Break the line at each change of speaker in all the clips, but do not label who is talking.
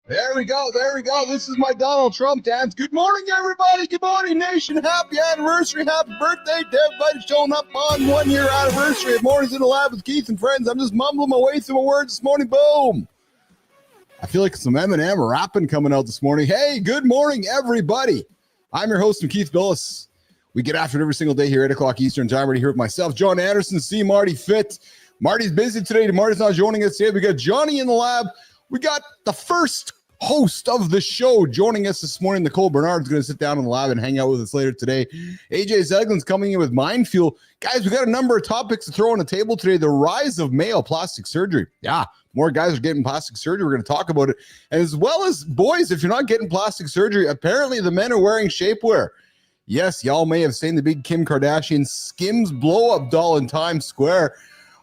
There we go. There we go. This is my Donald Trump dance. Good morning, everybody. Good morning, nation. Happy anniversary. Happy birthday to everybody showing up on 1 year anniversary of Mornings in the Lab with Keith and friends. I'm just mumbling my way through my words this morning. Boom. I feel like some Eminem rapping coming out this morning. Hey, good morning, everybody. I'm your host, Keith Billis. We get after it every single day here, 8 o'clock Eastern time. Ready here with myself, John Anderson, C. Marty Fit. Marty's busy today. Marty's not joining us today. We got Johnny in the lab. We got the first host of the show joining us this morning. Nicole Bernard's going to sit down in the lab and hang out with us later today. AJ Zeglen's coming in with Mind Fuel. Guys, we got a number of topics to throw on the table today. The rise of male plastic surgery. Yeah, more guys are getting plastic surgery. We're going to talk about it. And as well as boys, if you're not getting plastic surgery, apparently the men are wearing shapewear. Yes, y'all may have seen the big Kim Kardashian Skims blow-up doll in Times Square.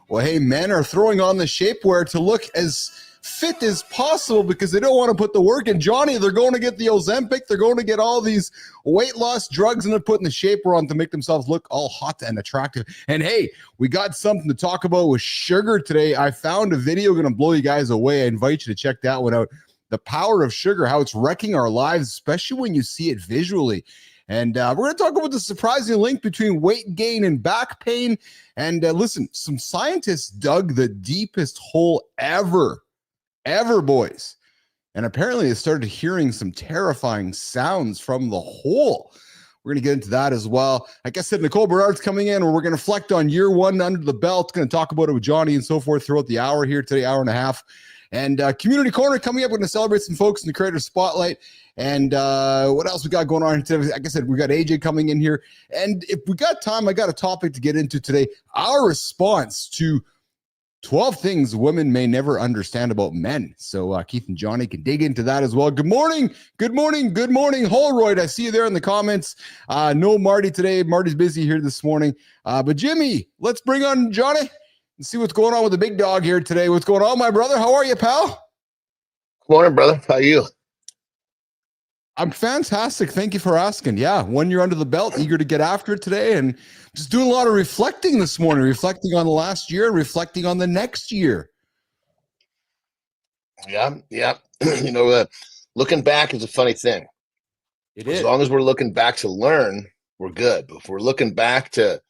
Well, hey, men are throwing on the shapewear to look as fit as possible because they don't want to put the work in. Johnny, they're going to get the Ozempic. They're going to get all these weight loss drugs and they're putting the shapewear on to make themselves look all hot and attractive. And hey, we got something to talk about with sugar today. I found a video going to blow you guys away. I invite you to check that one out. The power of sugar, how it's wrecking our lives, especially when you see it visually. And we're going to talk about the surprising link between weight gain and back pain. And listen, some scientists dug the deepest hole ever, boys. And apparently they started hearing some terrifying sounds from the hole. We're going to get into that as well. Like I said, Nicole Bernard's coming in, and we're going to reflect on year one under the belt. Going to talk about it with Johnny and so forth throughout the hour here today, hour and a half. And Community Corner coming up. We're going to celebrate some folks in the Creator Spotlight. And what else we got going on today? Like I said, we got AJ coming in here. And if we got time, I got a topic to get into today. Our response to 12 things women may never understand about men. So Keith and Johnny can dig into that as well. Good morning. Good morning. Good morning, Holroyd. I see you there in the comments. No Marty today. Marty's busy here this morning. But Jimmy, let's bring on Johnny and see what's going on with the big dog here today. What's going on, my brother? How are you, pal?
Good morning, brother. How are you?
I'm fantastic. Thank you for asking. Yeah, 1 year under the belt, eager to get after it today, and just doing a lot of reflecting this morning, reflecting on the last year, reflecting on the next year.
Yeah. You know, looking back is a funny thing.
It is.
As long as we're looking back to learn, we're good. But if we're looking back to,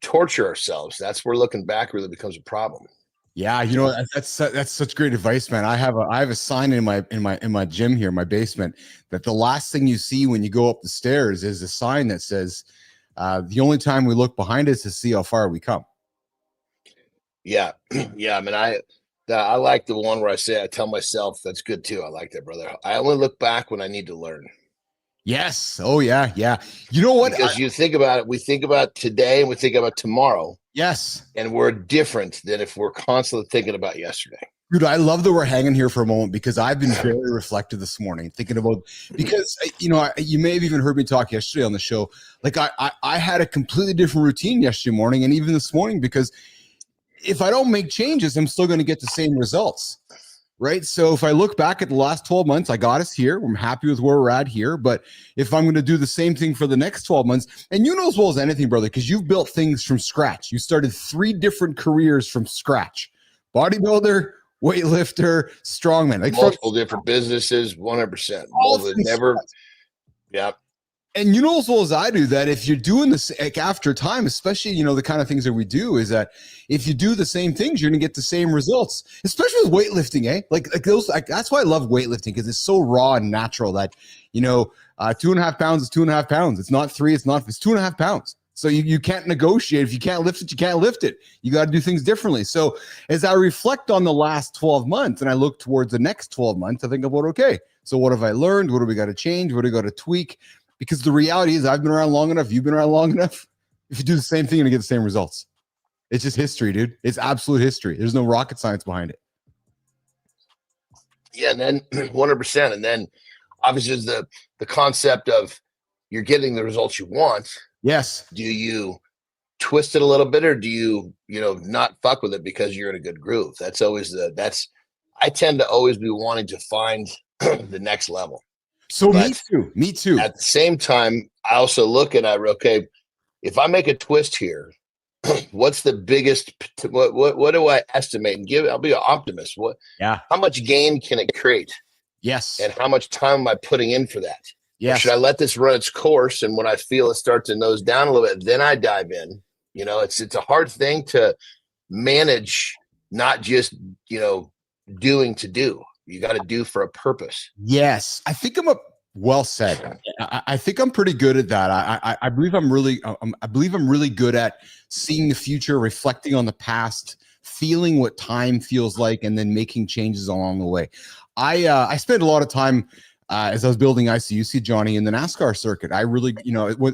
torture ourselves, that's where looking back really becomes a problem.
Yeah, you know, that's such great advice, man. I have a sign in my gym here, my basement, that the last thing you see when you go up the stairs is a sign that says, the only time we look behind us is to see how far we come.
Yeah. Yeah. I mean, I like the one where I tell myself that's good too. I like that, brother. I only look back when I need to learn.
Yes. Oh yeah. Yeah. You know what?
Because you think about it, we think about today and we think about tomorrow.
Yes.
And we're different than if we're constantly thinking about yesterday.
Dude, I love that we're hanging here for a moment because I've been very reflective this morning, thinking about, because, you may have even heard me talk yesterday on the show. Like I had a completely different routine yesterday morning and even this morning, because if I don't make changes, I'm still going to get the same results. Right. So if I look back at the last 12 months, I got us here. I'm happy with where we're at here. But if I'm going to do the same thing for the next 12 months, and you know as well as anything, brother, because you've built things from scratch. You started 3 different careers from scratch: bodybuilder, weightlifter, strongman, like
multiple different businesses, 100%. Yeah.
And you know as well as I do that if you're doing this, like, after time, especially, the kind of things that we do, is that if you do the same things, you're going to get the same results, especially with weightlifting, eh? Like those, that's why I love weightlifting, because it's so raw and natural that, 2.5 pounds is 2.5 pounds. It's not 3, it's 2.5 pounds. So you can't negotiate. If you can't lift it, you can't lift it. You got to do things differently. So as I reflect on the last 12 months and I look towards the next 12 months, I think about, okay, so what have I learned? What do we got to change? What do we got to tweak? Because the reality is I've been around long enough. You've been around long enough. If you do the same thing, you're going to get the same results. It's just history, dude. It's absolute history. There's no rocket science behind it.
Yeah, and then 100%. And then obviously is the concept of you're getting the results you want.
Yes.
Do you twist it a little bit, or do you, not fuck with it because you're in a good groove? That's always I tend to always be wanting to find the next level.
So me too.
At the same time, I also look at, okay, if I make a twist here, what's the biggest, what do I estimate and I'll be an optimist. How much gain can it create?
Yes.
And how much time am I putting in for that?
Yes.
Or should I let this run its course? And when I feel it start to nose down a little bit, then I dive in. It's a hard thing to manage, not just, doing to do. You got to do for a purpose.
Yes. I think well said. I think I'm pretty good at that. I believe I'm really good at seeing the future, reflecting on the past, feeling what time feels like, and then making changes along the way. I spent a lot of time as I was building ICUC, Johnny, in the NASCAR circuit. I really,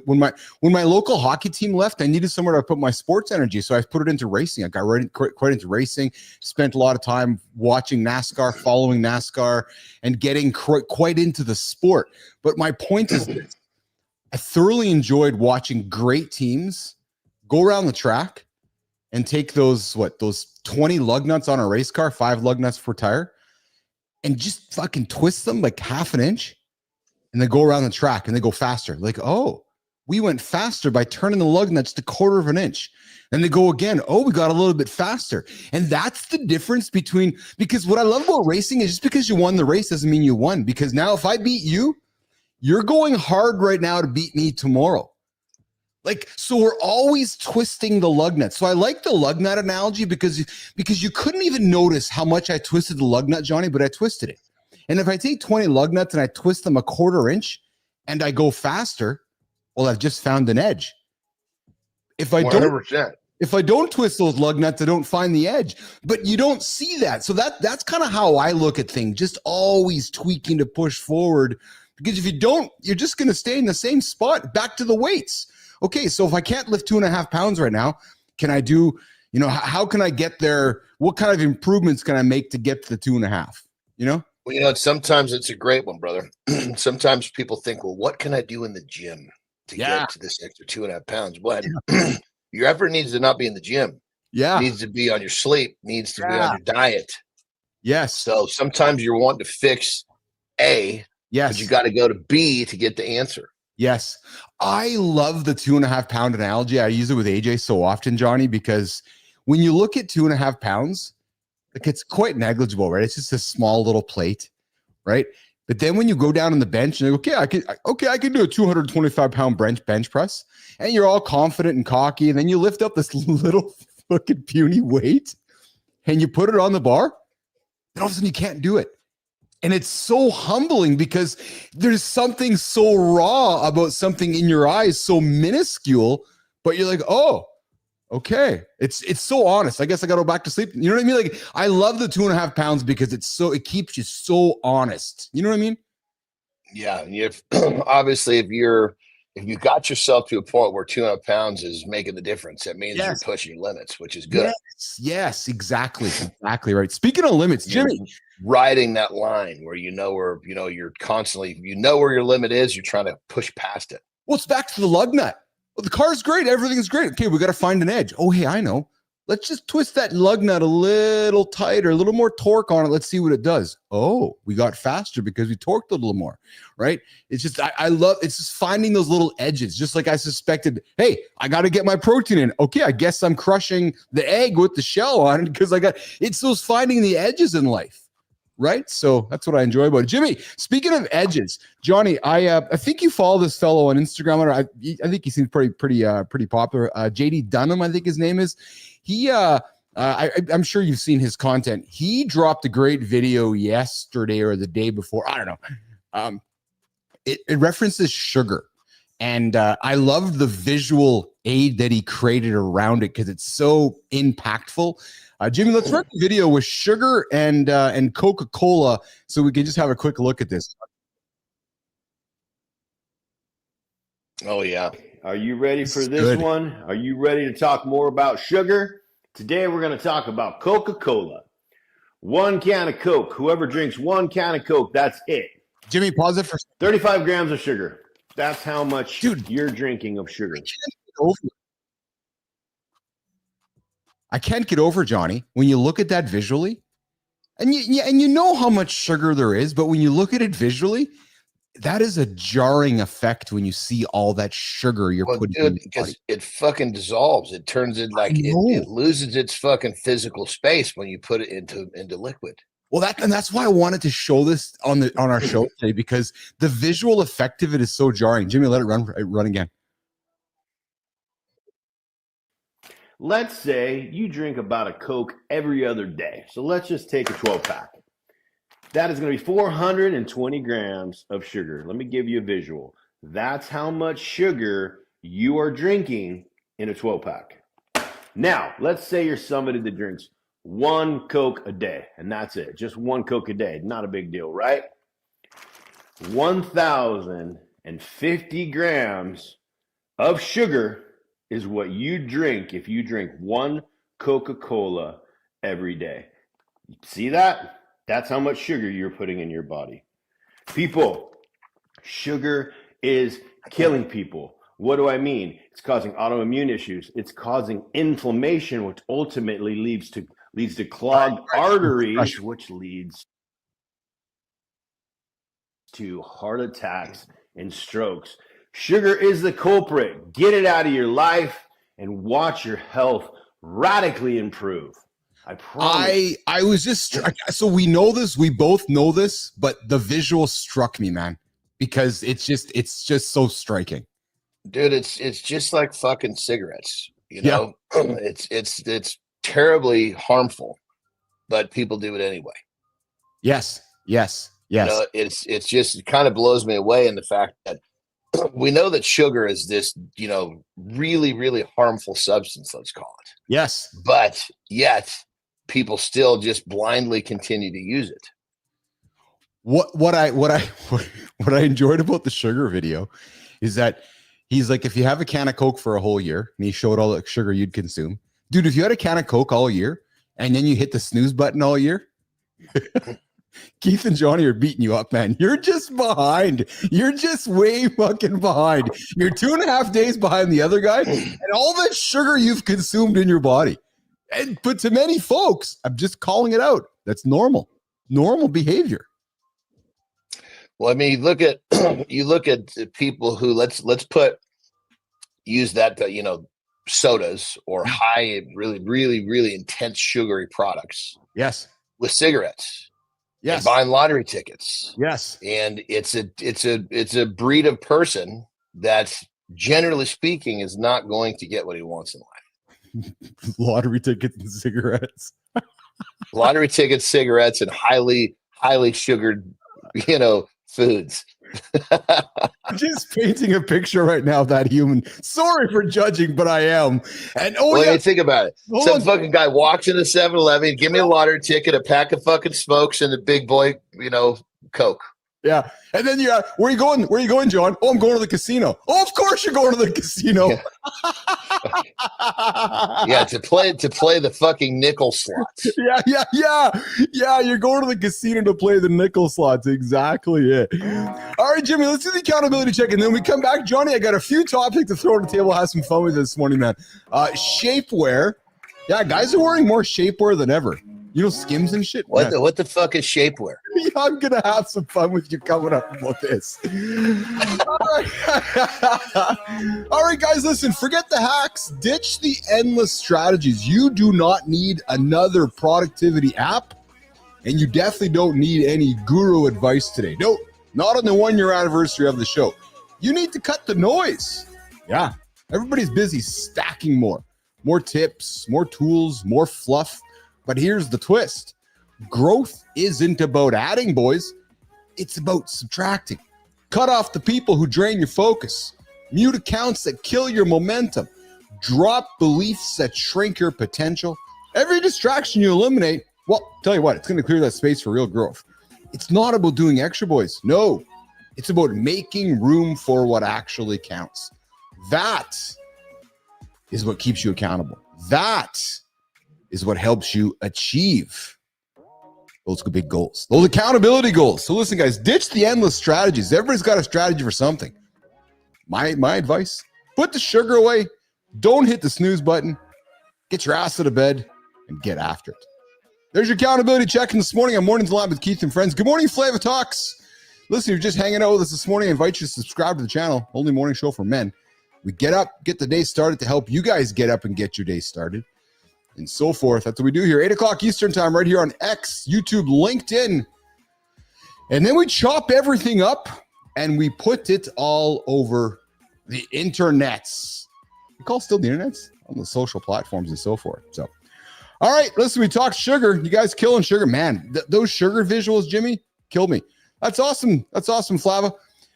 when my local hockey team left, I needed somewhere to put my sports energy, so I put it into racing. I got quite into racing. Spent a lot of time watching NASCAR, following NASCAR, and getting quite into the sport. But my point is this: I thoroughly enjoyed watching great teams go around the track and take those 20 lug nuts on a race car, 5 lug nuts per tire, and just fucking twist them like half an inch, and then go around the track and they go faster. Like, oh, we went faster by turning the lug nuts to 1/4 of an inch. Then they go again. Oh, we got a little bit faster. And that's the difference because what I love about racing is just because you won the race doesn't mean you won. Because now if I beat you, you're going hard right now to beat me tomorrow. Like, so we're always twisting the lug nut. So I like the lug nut analogy because you couldn't even notice how much I twisted the lug nut, Johnny, but I twisted it. And if I take 20 lug nuts and I twist them 1/4 inch and I go faster, well, I've just found an edge. If I
100%.
if I don't twist those lug nuts, I don't find the edge. But you don't see that. So that's kind of how I look at things, just always tweaking to push forward. Because if you don't, you're just going to stay in the same spot. Back to the weights. Okay, so if I can't lift 2.5 pounds right now, can I do, how can I get there? What kind of improvements can I make to get to the 2.5?
Well, sometimes it's a great one, brother. Sometimes people think, well, what can I do in the gym to get to this extra 2.5 pounds? What? Your effort needs to not be in the gym.
Yeah.
It needs to be on your sleep, needs to be on your diet.
Yes.
So sometimes you're wanting to fix A, but you got to go to B to get the answer.
Yes. I love the 2.5 pound analogy. I use it with AJ so often, Johnny, because when you look at 2.5 pounds, like it's quite negligible, right? It's just a small little plate, right? But then when you go down on the bench and you go, I can do a 225 pound bench press, and you're all confident and cocky, and then you lift up this little fucking puny weight and you put it on the bar, and all of a sudden you can't do it. And it's so humbling because there's something so raw about something in your eyes, so minuscule, but you're like, oh, okay. It's so honest. I guess I got to go back to sleep. You know what I mean? Like, I love the 2.5 pounds because it keeps you so honest. You know what I mean?
Yeah. And obviously if you got yourself to a point where 200 pounds is making the difference, that means you're pushing limits, which is good.
Yes, exactly. Exactly right. Speaking of limits, Jimmy,
riding that line where you're constantly, where your limit is, you're trying to push past it.
Well, it's back to the lug nut. Well, the car's great. Everything's great. Okay, we got to find an edge. Oh, hey, I know. Let's just twist that lug nut a little tighter, a little more torque on it. Let's see what it does. Oh, we got faster because we torqued a little more, right? It's just, I love, it's just finding those little edges, just like I suspected. Hey, I got to get my protein in. Okay, I guess I'm crushing the egg with the shell on it because it's those finding the edges in life, right? So that's what I enjoy about it. Jimmy, speaking of edges, Johnny, I think you follow this fellow on Instagram. I think he seems pretty popular. JD Dunham, I think his name is. He, I'm sure you've seen his content. He dropped a great video yesterday or the day before. I don't know. It references sugar. And I love the visual aid that he created around it because it's so impactful. Jimmy, let's run the video with sugar and Coca-Cola so we can just have a quick look at this.
Oh, yeah.
Are you ready for this one? Are you ready to talk more about sugar? Today we're going to talk about Coca-Cola. 1 can of Coke. Whoever drinks 1 can of Coke, that's it.
Jimmy, pause it for
35 grams of sugar. That's how much you're drinking of sugar.
I can't get over, Johnny, when you look at that visually, and you know how much sugar there is, but when you look at it visually, that is a jarring effect when you see all that sugar you're putting in your
because
body.
it fucking dissolves. It turns it like it loses its fucking physical space when you put it into liquid.
Well, that's why I wanted to show this on our show today, because the visual effect of it is so jarring. Jimmy, let it run again.
Let's say you drink about a Coke every other day. So let's just take a 12-pack. That is going to be 420 grams of sugar. Let me give you a visual. That's how much sugar you are drinking in a 12-pack. Now, let's say you're somebody that drinks one Coke a day, and that's it. Just one Coke a day. Not a big deal, right? 1,050 grams of sugar is what you drink if you drink one Coca-Cola every day. See that? That's how much sugar you're putting in your body. People, sugar is killing people. What do I mean? It's causing autoimmune issues. It's causing inflammation, which ultimately leads to clogged arteries, which leads to heart attacks and strokes. Sugar is the culprit. Get it out of your life and watch your health radically improve. I promise.
I was just so we know this, we both know this, but the visual struck me, man, because it's just so striking.
Dude, it's just like fucking cigarettes. You know, it's terribly harmful, but people do it anyway.
Yes.
You know, it's just, it kind of blows me away in the fact that we know that sugar is this, you know, really, really harmful substance, let's call it.
Yes.
But yet people still just blindly continue to use it.
What I enjoyed about the sugar video is that he's like, if you have a can of Coke for a whole year, and he showed all the sugar you'd consume. Dude, if you had a can of Coke all year and then you hit the snooze button all year, Keith and Johnny are beating you up, man. You're just behind. You're just way fucking behind. You're 2.5 days behind the other guy and all that sugar you've consumed in your body. But to many folks, I'm just calling it out. That's normal behavior.
Well, I mean, you look at people who use that, you know, sodas or high, really, really, really intense sugary products.
Yes.
With cigarettes.
Yes.
And buying lottery tickets.
Yes.
And it's a breed of person that, generally speaking, is not going to get what he wants in life.
Lottery tickets and cigarettes.
Lottery tickets, cigarettes, and highly, highly sugared, you know, foods.
I'm just painting a picture right now of that human. Sorry for judging, but I am. And
Think about it. Some fucking guy walks into 7-Eleven, give me a lottery ticket, a pack of fucking smokes, and a big boy, you know, Coke.
Yeah. And then where are you going? Where are you going, John? Oh, I'm going to the casino. Oh, of course you're going to the casino.
Yeah, to play the fucking nickel slots.
Yeah. You're going to the casino to play the nickel slots. Exactly it. All right, Jimmy, let's do the accountability check. And then we come back. Johnny, I got a few topics to throw on the table. Have some fun with this morning, man. Shapewear. Yeah, guys are wearing more shapewear than ever. You know, Skims and shit.
What the fuck is shapewear?
Yeah, I'm gonna have some fun with you coming up about this. All right, guys, listen. Forget the hacks. Ditch the endless strategies. You do not need another productivity app, and you definitely don't need any guru advice today. No, not on the 1-year anniversary of the show. You need to cut the noise. Yeah, everybody's busy stacking more tips, more tools, more fluff. But here's the twist. Growth isn't about adding, boys. It's about subtracting. Cut off the people who drain your focus. Mute accounts that kill your momentum. Drop beliefs that shrink your potential. Every distraction you eliminate, well, tell you what, it's going to clear that space for real growth. It's not about doing extra, boys. No, it's about making room for what actually counts. That is what keeps you accountable. That is what helps you achieve those big goals, those accountability goals. So listen, guys, ditch the endless strategies. Everybody's got a strategy for something. My advice, put the sugar away. Don't hit the snooze button. Get your ass out of bed and get after it. There's your accountability check in this morning on Mornings Live with Keith and Friends. Good morning, Flava Talks. Listen, you're just hanging out with us this morning. I invite you to subscribe to the channel. Only morning show for men. We get up, get the day started to help you guys get up and get your day started and so forth. That's what we do here. 8 o'clock Eastern time right here on X, YouTube, LinkedIn. And then we chop everything up and we put it all over the internets. We call it still the internets? On the social platforms and so forth. So, all right, listen, we talked sugar. You guys killing sugar. Man, those sugar visuals, Jimmy, killed me. That's awesome. That's awesome, Flava.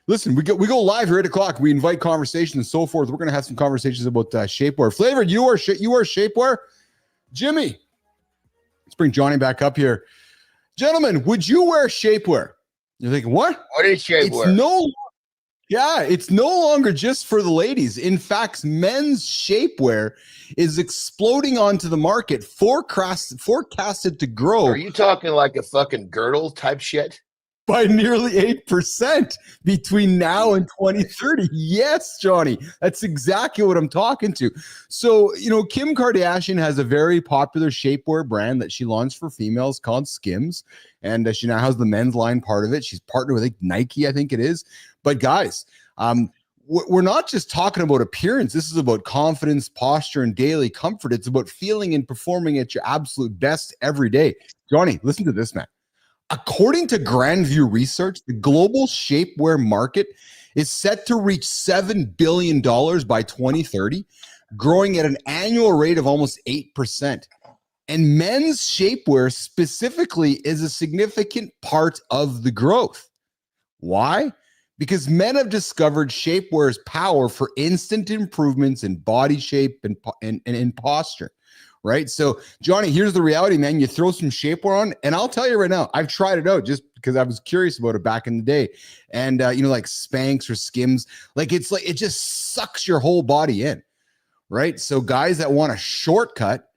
Listen, we go live here at 8 o'clock. We invite conversations and so forth. We're going to have some conversations about shapewear. Flavor, you are shapewear. Jimmy, let's bring Johnny back up here. Gentlemen, would you wear shapewear? You're thinking, what?
What is shapewear?
It's no longer just for the ladies. In fact, men's shapewear is exploding onto the market, forecasted to grow.
Are you talking like a fucking girdle type shit?
By nearly 8% between now and 2030. Yes, Johnny, that's exactly what I'm talking to. So, Kim Kardashian has a very popular shapewear brand that she launched for females called Skims. And she now has the men's line part of it. She's partnered with Nike, I think it is. But guys, we're not just talking about appearance. This is about confidence, posture, and daily comfort. It's about feeling and performing at your absolute best every day. Johnny, listen to this, man. According to Grandview Research, the global shapewear market is set to reach $7 billion by 2030, growing at an annual rate of almost 8%. And men's shapewear specifically is a significant part of the growth. Why? Because men have discovered shapewear's power for instant improvements in body shape and in posture. Right. So, Johnny, here's the reality, man. You throw some shapewear on, and I'll tell you right now, I've tried it out just because I was curious about it back in the day. And, like Spanx or Skims, it just sucks your whole body in. Right. So guys that want a shortcut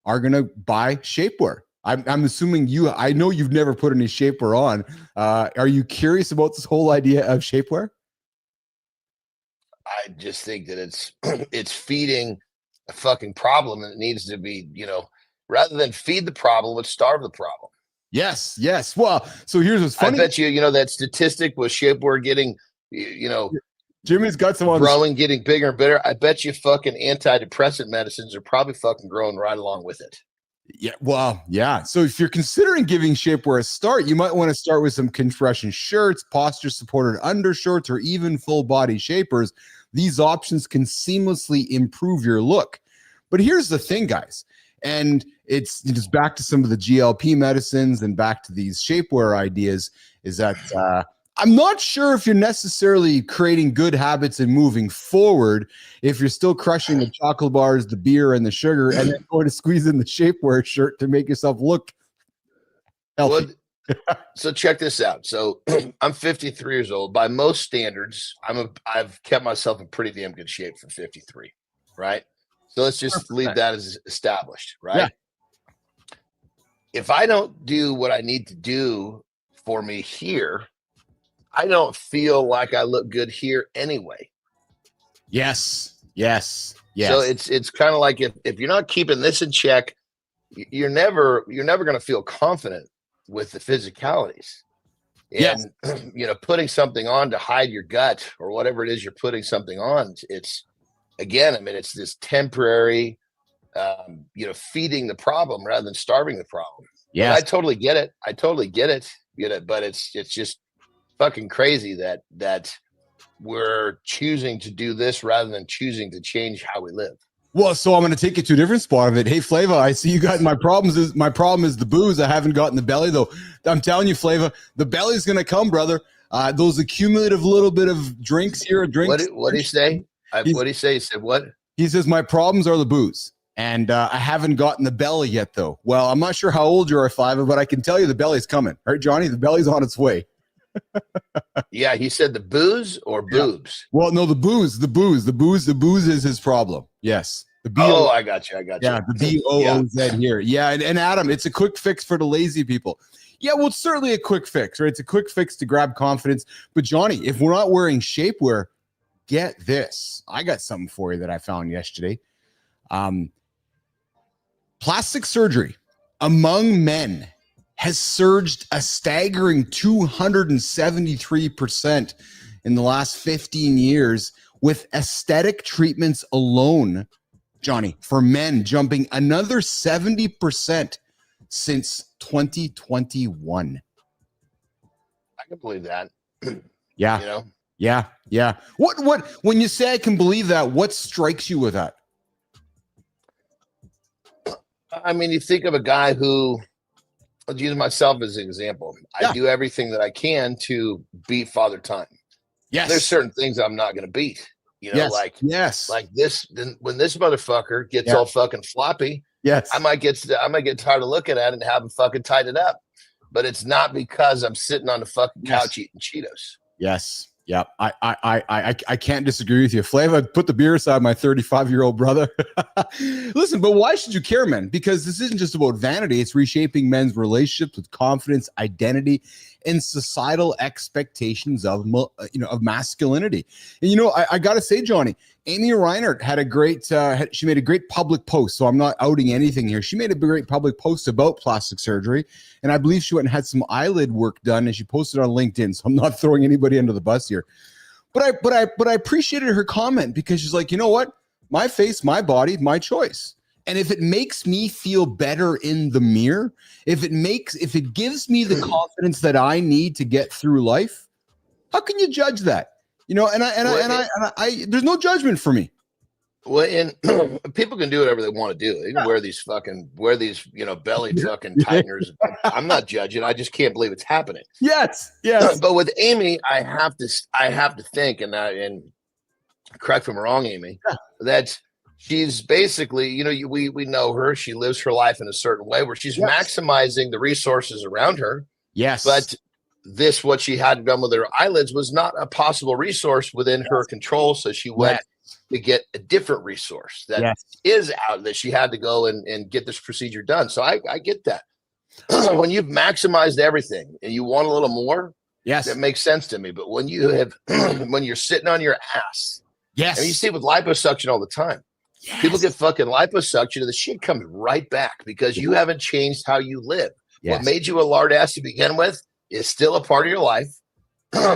are going to buy shapewear. I'm assuming I know you've never put any shapewear on. Are you curious about this whole idea of shapewear?
I just think that it's feeding a fucking problem, and it needs to be, rather than feed the problem, let's starve the problem.
Yes. Well, so here's what's funny.
I bet you, that statistic with shapewear getting,
Jimmy's got some
growing, getting bigger and better. I bet you fucking antidepressant medicines are probably fucking growing right along with it.
Yeah, well, yeah. So if you're considering giving shapewear a start, you might want to start with some compression shirts, posture supported undershirts, or even full body shapers. These options can seamlessly improve your look. But here's the thing, guys, and it's back to some of the GLP medicines and back to these shapewear ideas, is that I'm not sure if you're necessarily creating good habits and moving forward if you're still crushing the chocolate bars, the beer, and the sugar, and then going to squeeze in the shapewear shirt to make yourself look healthy.
So check this out. So I'm 53 years old. By most standards, I've kept myself in pretty damn good shape for 53, right? So let's just leave that as established, right? Yeah. If I don't do what I need to do for me here, I don't feel like I look good here anyway.
Yes.
So it's kind of like if you're not keeping this in check, you're never going to feel confident with the physicalities. And putting something on to hide your gut or whatever it is you're putting something on, it's this temporary feeding the problem rather than starving the problem. Yeah, I totally get it. But it's just fucking crazy that we're choosing to do this rather than choosing to change how we live.
Well, so I'm going to take you to a different spot of it. Hey, Flava, I see you got my problem is the booze. I haven't gotten the belly though. I'm telling you, Flava, the belly's going to come, brother. Those accumulative little bit of drinks here, drinks.
What did he say? What did he say? He said what?
He says my problems are the booze, and I haven't gotten the belly yet though. Well, I'm not sure how old you are, Flava, but I can tell you the belly's coming. All right, Johnny, the belly's on its way.
Yeah, he said the booze or boobs.
Well, no, the booze is his problem. Yes.
I got you.
Yeah, the BOOZ here. Yeah, and Adam, it's a quick fix for the lazy people. Yeah, well, it's certainly a quick fix, right? It's a quick fix to grab confidence. But Johnny, if we're not wearing shapewear, get this. I got something for you that I found yesterday. Plastic surgery among men has surged a staggering 273% in the last 15 years, with aesthetic treatments alone, Johnny, for men jumping another 70% since 2021.
I can believe that.
Yeah.
You know?
Yeah. Yeah. What, when you say I can believe that, what strikes you with that?
I mean, you think of a guy who, I'll use myself as an example.
Yeah.
I do everything that I can to beat Father Time.
Yes.
There's certain things I'm not going to beat. You know,
yes.
like this. Then when this motherfucker gets all fucking floppy,
yes,
I might get tired of looking at it and have him fucking tighten it up. But it's not because I'm sitting on the fucking couch eating Cheetos.
Yes. Yeah, I can't disagree with you. Flava, put the beer aside, my 35-year-old brother. Listen, but why should you care, man? Because this isn't just about vanity. It's reshaping men's relationships with confidence, identity, and societal expectations of masculinity. And I got to say, Johnny, Amy Reinhardt had a great. She made a great public post. So I'm not outing anything here. She made a great public post about plastic surgery, and I believe she went and had some eyelid work done, and she posted on LinkedIn. So I'm not throwing anybody under the bus here, but I appreciated her comment, because she's like, you know what, my face, my body, my choice. And if it makes me feel better in the mirror, if it gives me the confidence that I need to get through life, how can you judge that? There's no judgment for me.
Well, and people can do whatever they want to do. They can wear these belly fucking tighteners. I'm not judging. I just can't believe it's happening.
Yes.
But with Amy, I have to think, and correct me if I'm wrong, Amy, that she's basically, we know her. She lives her life in a certain way where she's maximizing the resources around her.
Yes.
But what she had done with her eyelids was not a possible resource within her control. So she went to get a different resource that is out, that she had to go and get this procedure done. So I get that. When you've maximized everything and you want a little more, that makes sense to me. But when you have, when you're sitting on your ass, and you see it with liposuction all the time. People get fucking liposuction and the shit comes right back because you haven't changed how you live. What made you a lard ass to begin with is still a part of your life.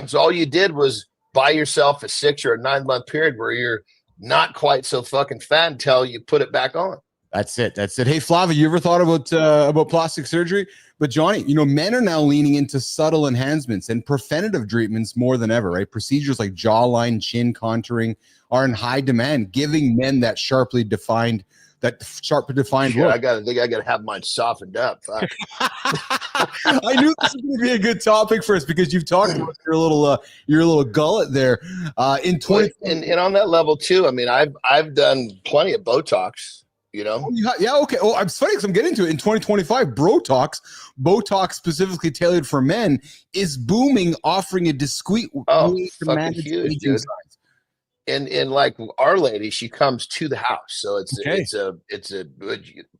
So all you did was buy yourself a 6 or a 9 month period where you're not quite so fucking fat until you put it back on.
That's it. Hey, Flava, you ever thought about plastic surgery? But Johnny, men are now leaning into subtle enhancements and preventative treatments more than ever, right? Procedures like jawline, chin contouring are in high demand, giving men that sharply defined look.
I gotta have mine softened up.
I knew this was going to be a good topic for us because you've talked about your little gullet there. In 20,
and on that level too. I mean, I've done plenty of Botox.
Okay. Oh, I'm funny because I'm getting to it. In 2025, Botox specifically tailored for men is booming, offering a discreet way to manage aging
dude.
signs.
And like Our Lady, she comes to the house, so it's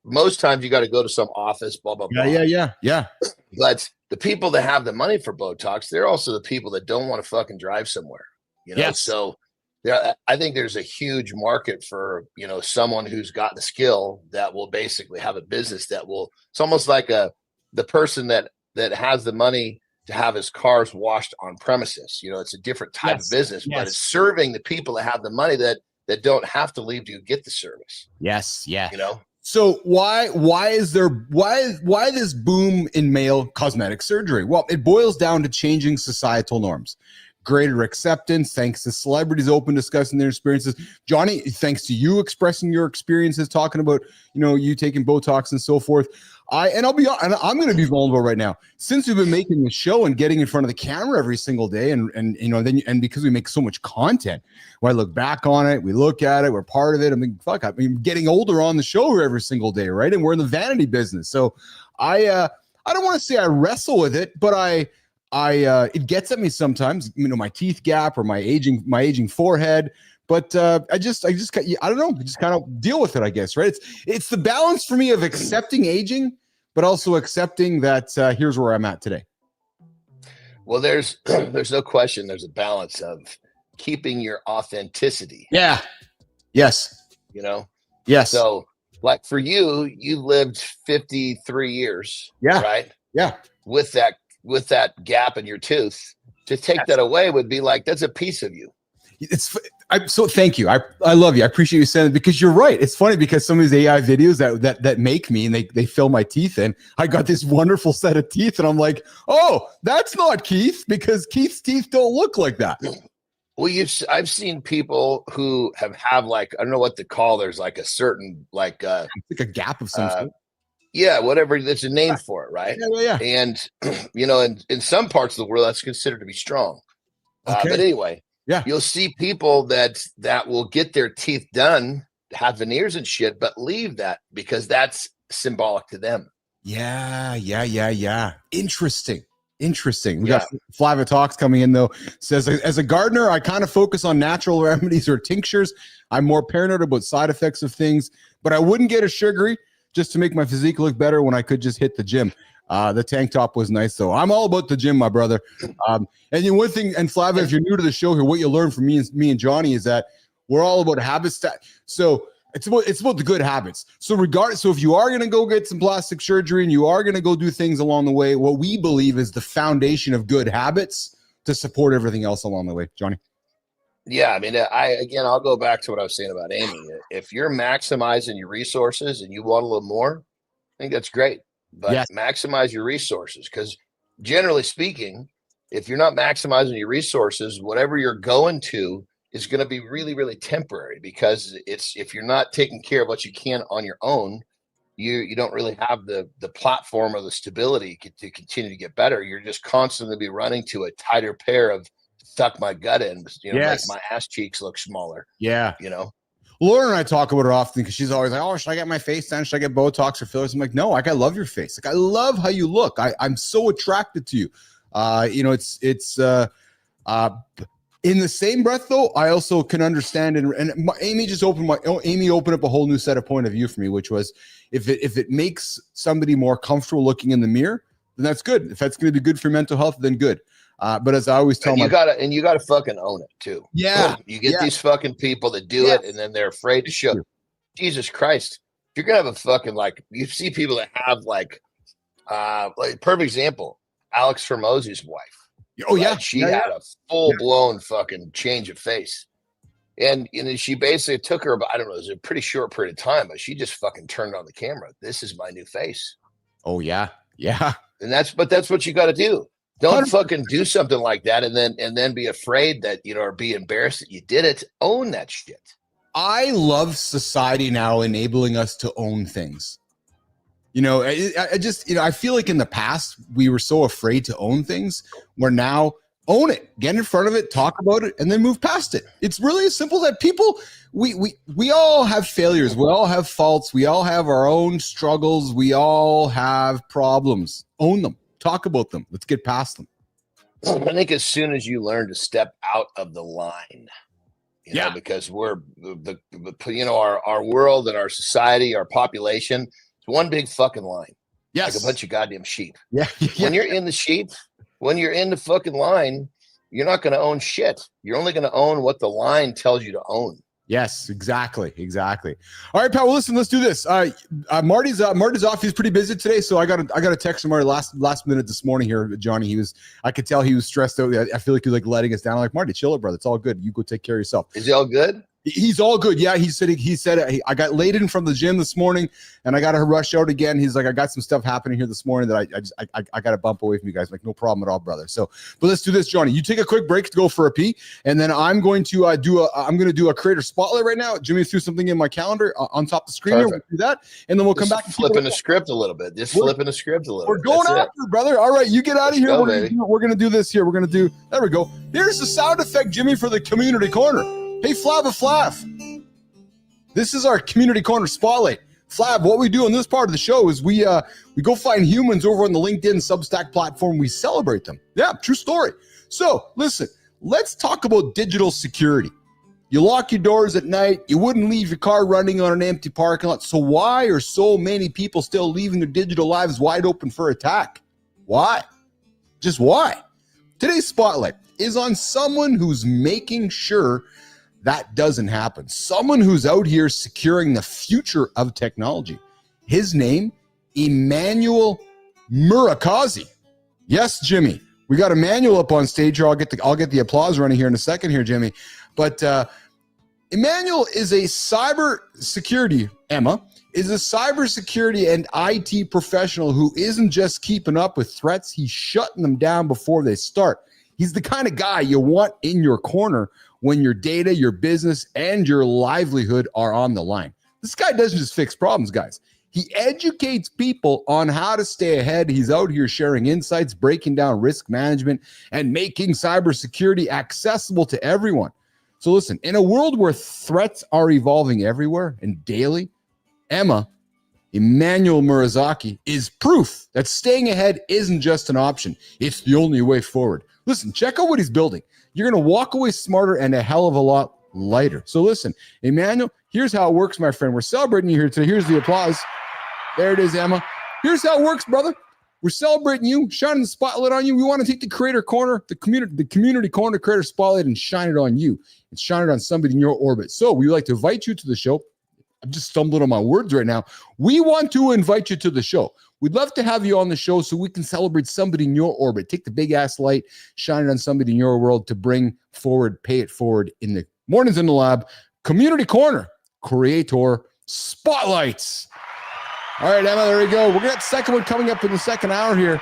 most times you got to go to some office, blah blah blah.
Yeah.
But the people that have the money for Botox, they're also the people that don't want to fucking drive somewhere. So I think there's a huge market for someone who's got the skill that will basically have a business that will. It's almost like the person that has the money to have his cars washed on premises. It's a different type of business, but it's serving the people that have the money that don't have to leave to get the service.
Yes. Yeah. So why is this boom in male cosmetic surgery? Well, it boils down to changing societal norms. Greater acceptance, thanks to celebrities open discussing their experiences. Johnny, thanks to you expressing your experiences, talking about, you taking Botox and so forth. I'm going to be vulnerable right now. Since we've been making the show and getting in front of the camera every single day, and because we make so much content, when I look back on it, we look at it, we're part of it. I'm getting older on the show every single day, right? And we're in the vanity business. So I don't want to say I wrestle with it, but it gets at me sometimes, my teeth gap or my aging forehead. But I don't know, just kind of deal with it, I guess, right? It's the balance for me of accepting aging, but also accepting that here's where I'm at today.
Well, there's no question. There's a balance of keeping your authenticity.
Yeah. Yes.
Yes. So like for you lived 53 years.
Yeah.
Right. with that gap in your tooth. To take that away would be like, that's a piece of you.
So thank you. I love you. I appreciate you saying it, because you're right. It's funny because some of these AI videos that make me, and they fill my teeth in, I got this wonderful set of teeth and I'm like, oh, that's not Keith, because Keith's teeth don't look like that.
Well, I've seen people who have like, I don't know what to call, there's like a certain like
a gap of some sort.
Yeah, whatever, there's a name for it, right?
Yeah.
And you know, in some parts of the world that's considered to be strong.
Okay.
But anyway,
yeah,
you'll see people that will get their teeth done, have veneers and shit, but leave that because that's symbolic to them.
Yeah. Interesting. We got Flava Talks coming in though. Says, as a gardener, I kind of focus on natural remedies or tinctures. I'm more paranoid about side effects of things, but I wouldn't get a sugary just to make my physique look better when I could just hit the gym. The tank top was nice though. I'm all about the gym, my brother. And one thing, and Flava, if you're new to the show here, what you learn from me and Johnny is that we're all about habits. So it's about the good habits. So if you are going to go get some plastic surgery and you are going to go do things along the way, what we believe is the foundation of good habits to support everything else along the way. Johnny?
Yeah, I mean, I'll go back to what I was saying about Amy. If you're maximizing your resources and you want a little more, I think that's great. But maximize your resources, because generally speaking, if you're not maximizing your resources, whatever you're going to is going to be really, really temporary, because if you're not taking care of what you can on your own, you don't really have the platform or the stability to continue to get better. You're just constantly be running to a tighter pair of suck my gut in, make my ass cheeks look smaller.
Yeah.
Laura
and I talk about it often because she's always like, oh, should I get my face done? Should I get Botox or fillers? I'm like, no, I love your face. Like, I love how you look. I'm so attracted to you. It's in the same breath though, I also can understand. And Amy opened up a whole new set of point of view for me, which was if it makes somebody more comfortable looking in the mirror, then that's good. If that's going to be good for mental health, then good. But as I always tell
you gotta fucking own it too.
Yeah.
You get these fucking people that do it and then they're afraid to show. Jesus Christ. If you're gonna have a fucking, like, you see people that have like perfect example, Alex Hormozy's wife.
Oh yeah.
She had a full blown fucking change of face. And she basically took her about, I don't know, it was a pretty short period of time, but she just fucking turned on the camera. This is my new face.
Oh yeah. Yeah.
And that's what you gotta do. Don't fucking do something like that and then be afraid that, or be embarrassed that you did it. Own that shit.
I love society now enabling us to own things. I feel like in the past we were so afraid to own things. We're now own it, get in front of it, talk about it, and then move past it. It's really as simple as that. People, we all have failures. We all have faults. We all have our own struggles. We all have problems. Own them. Talk about them. Let's get past them.
I think as soon as you learn to step out of the line, because we're our world and our society, our population, it's one big fucking line.
Yes.
Like a bunch of goddamn sheep.
Yeah.
When you're in the sheep, when you're in the fucking line, you're not going to own shit. You're only going to own what the line tells you to own.
Yes, exactly. All right, pal. Well, listen, let's do this. Marty's off. He's pretty busy today, so I got a text from Marty last minute this morning here. Johnny, I could tell he was stressed out. I feel like he was like letting us down. I'm like, Marty, chill it, brother. It's all good. You go take care of yourself.
Is he all good?
He's all good. Yeah, he said I got laid in from the gym this morning, and I got to rush out again. He's like, I got some stuff happening here this morning that I got to bump away from you guys. I'm like, no problem at all, brother. So, but let's do this, Johnny. You take a quick break to go for a pee, and then I'm going to do a creator spotlight right now. Jimmy threw something in my calendar on top of the screen. We'll do that, and then we'll come back and
flipping the script a little bit. Flipping the script a little.
We're going after it, brother. All right, you get out of here. We're gonna do this here. There we go. Here's the sound effect, Jimmy, for the community corner. Hey, Flava Flav. This is our community corner spotlight. Flav, what we do on this part of the show is we go find humans over on the LinkedIn Substack platform. We celebrate them. Yeah, true story. So listen, let's talk about digital security. You lock your doors at night. You wouldn't leave your car running on an empty parking lot. So why are so many people still leaving their digital lives wide open for attack? Why? Just why? Today's spotlight is on someone who's making sure that doesn't happen. Someone who's out here securing the future of technology. His name, Emmanuel Murakazi. Yes, Jimmy. We got Emmanuel up on stage here. I'll get the applause running here in a second here, Jimmy. But Emmanuel is a cybersecurity, Emma, is a cybersecurity and IT professional who isn't just keeping up with threats, he's shutting them down before they start. He's the kind of guy you want in your corner when your data, your business, and your livelihood are on the line. This guy doesn't just fix problems, guys. He educates people on how to stay ahead. He's out here sharing insights, breaking down risk management, and making cybersecurity accessible to everyone. So listen, in a world where threats are evolving everywhere and daily, Emmanuel Murazaki is proof that staying ahead isn't just an option. It's the only way forward. Listen, check out what he's building. You're going to walk away smarter and a hell of a lot lighter. So listen, Emmanuel, here's how it works, my friend. We're celebrating you here today. Here's the applause. There it is, Emma. Here's how it works, brother. We're celebrating you, shining the spotlight on you. We want to take the creator corner, the community corner, creator spotlight, and shine it on you and shine it on somebody in your orbit. So we would like to invite you to the show. I'm just stumbling on my words right now. We want to invite you to the show. We'd love to have you on the show so we can celebrate somebody in your orbit. Take the big ass light, shine it on somebody in your world to bring forward, pay it forward in the Mornings in the Lab Community Corner Creator Spotlights. All right, Emma, there we go. We're going to have the second one coming up in the second hour here.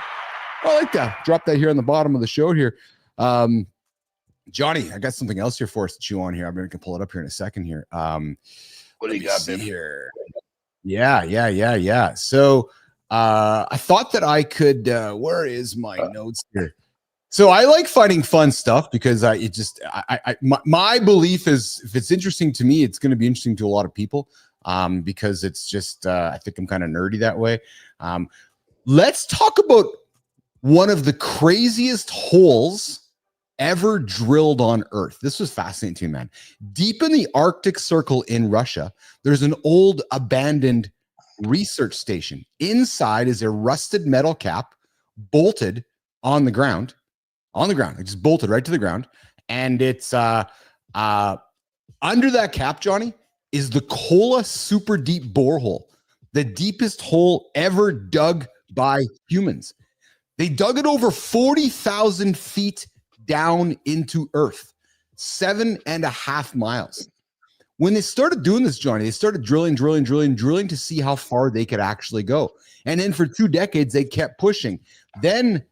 I like that. Drop that here on the bottom of the show here. Johnny, I got something else here for us to chew on here. I'm going to pull it up here in a second here.
What do you got, Ben?
Here? Yeah. So I thought that I could, where is my notes here? So I like finding fun stuff because my belief is if it's interesting to me, it's going to be interesting to a lot of people. Because it's just, I think I'm kind of nerdy that way. Let's talk about one of the craziest holes ever drilled on Earth. This was fascinating to me, man. Deep in the Arctic Circle in Russia, there's an old abandoned research station. Inside is a rusted metal cap bolted on the ground. It just bolted right to the ground. And it's under that cap, Johnny, is the Kola super deep borehole, the deepest hole ever dug by humans. They dug it over 40,000 feet down into Earth, 7.5 miles. When they started doing this, Johnny, they started drilling to see how far they could actually go. And then for 2 decades, they kept pushing. Then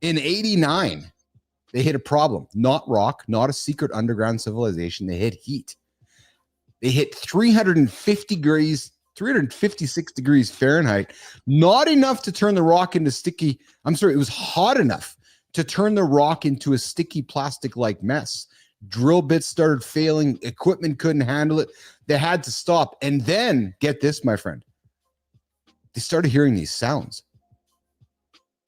in 1989, they hit a problem. Not rock, not a secret underground civilization. They hit heat. They hit 356 degrees Fahrenheit, not enough to turn the rock into sticky. I'm sorry, it was hot enough to turn the rock into a sticky plastic-like mess. Drill bits started failing. Equipment couldn't handle it. They had to stop. And then, get this, my friend, they started hearing these sounds,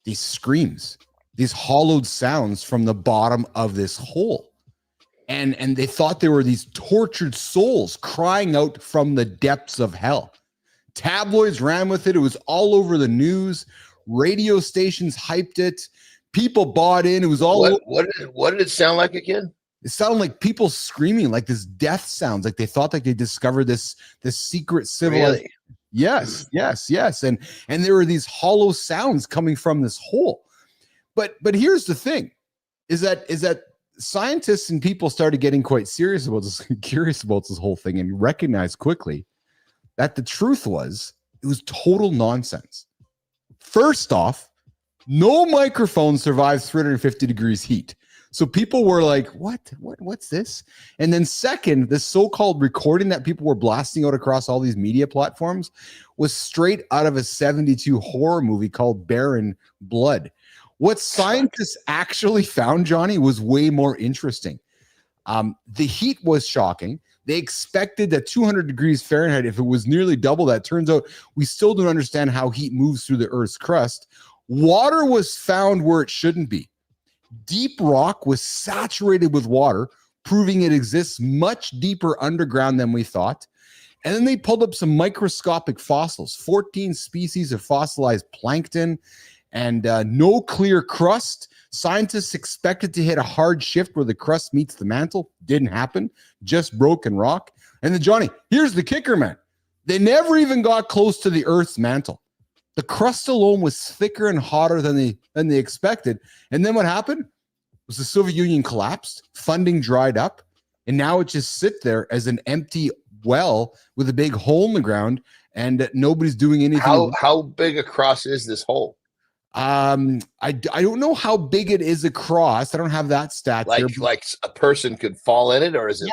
these screams, these hollowed sounds from the bottom of this hole. And they thought there were these tortured souls crying out from the depths of hell. Tabloids ran with it. It was all over the news. Radio stations hyped it. People bought in. It was all
what did it sound like again?
It sounded like people screaming, like this death sounds, like they thought like they discovered this secret civilization. Really? Yes. And there were these hollow sounds coming from this hole. But here's the thing, is that scientists and people started getting quite curious about this whole thing and recognized quickly that the truth was it was total nonsense. First off, no microphone survives 350 degrees heat. So people were like, what's this? And then second, the so-called recording that people were blasting out across all these media platforms was straight out of a 1972 horror movie called Barren Blood. What scientists actually found, Johnny, was way more interesting. The heat was shocking. They expected that 200 degrees Fahrenheit, if it was nearly double that, turns out we still don't understand how heat moves through the Earth's crust. Water was found where it shouldn't be. Deep rock was saturated with water, proving it exists much deeper underground than we thought. And then they pulled up some microscopic fossils, 14 species of fossilized plankton, and no clear crust. Scientists expected to hit a hard shift where the crust meets the mantle. Didn't happen. Just broken rock. And then, Johnny, here's the kicker, man. They never even got close to the Earth's mantle. The crust alone was thicker and hotter than they expected. And then what happened was the Soviet Union collapsed, funding dried up, and now it just sits there as an empty well with a big hole in the ground, and nobody's doing anything.
How big across is this hole?
I don't know how big it is across. I don't have that stat
Like
here.
like a person could fall in it, or is it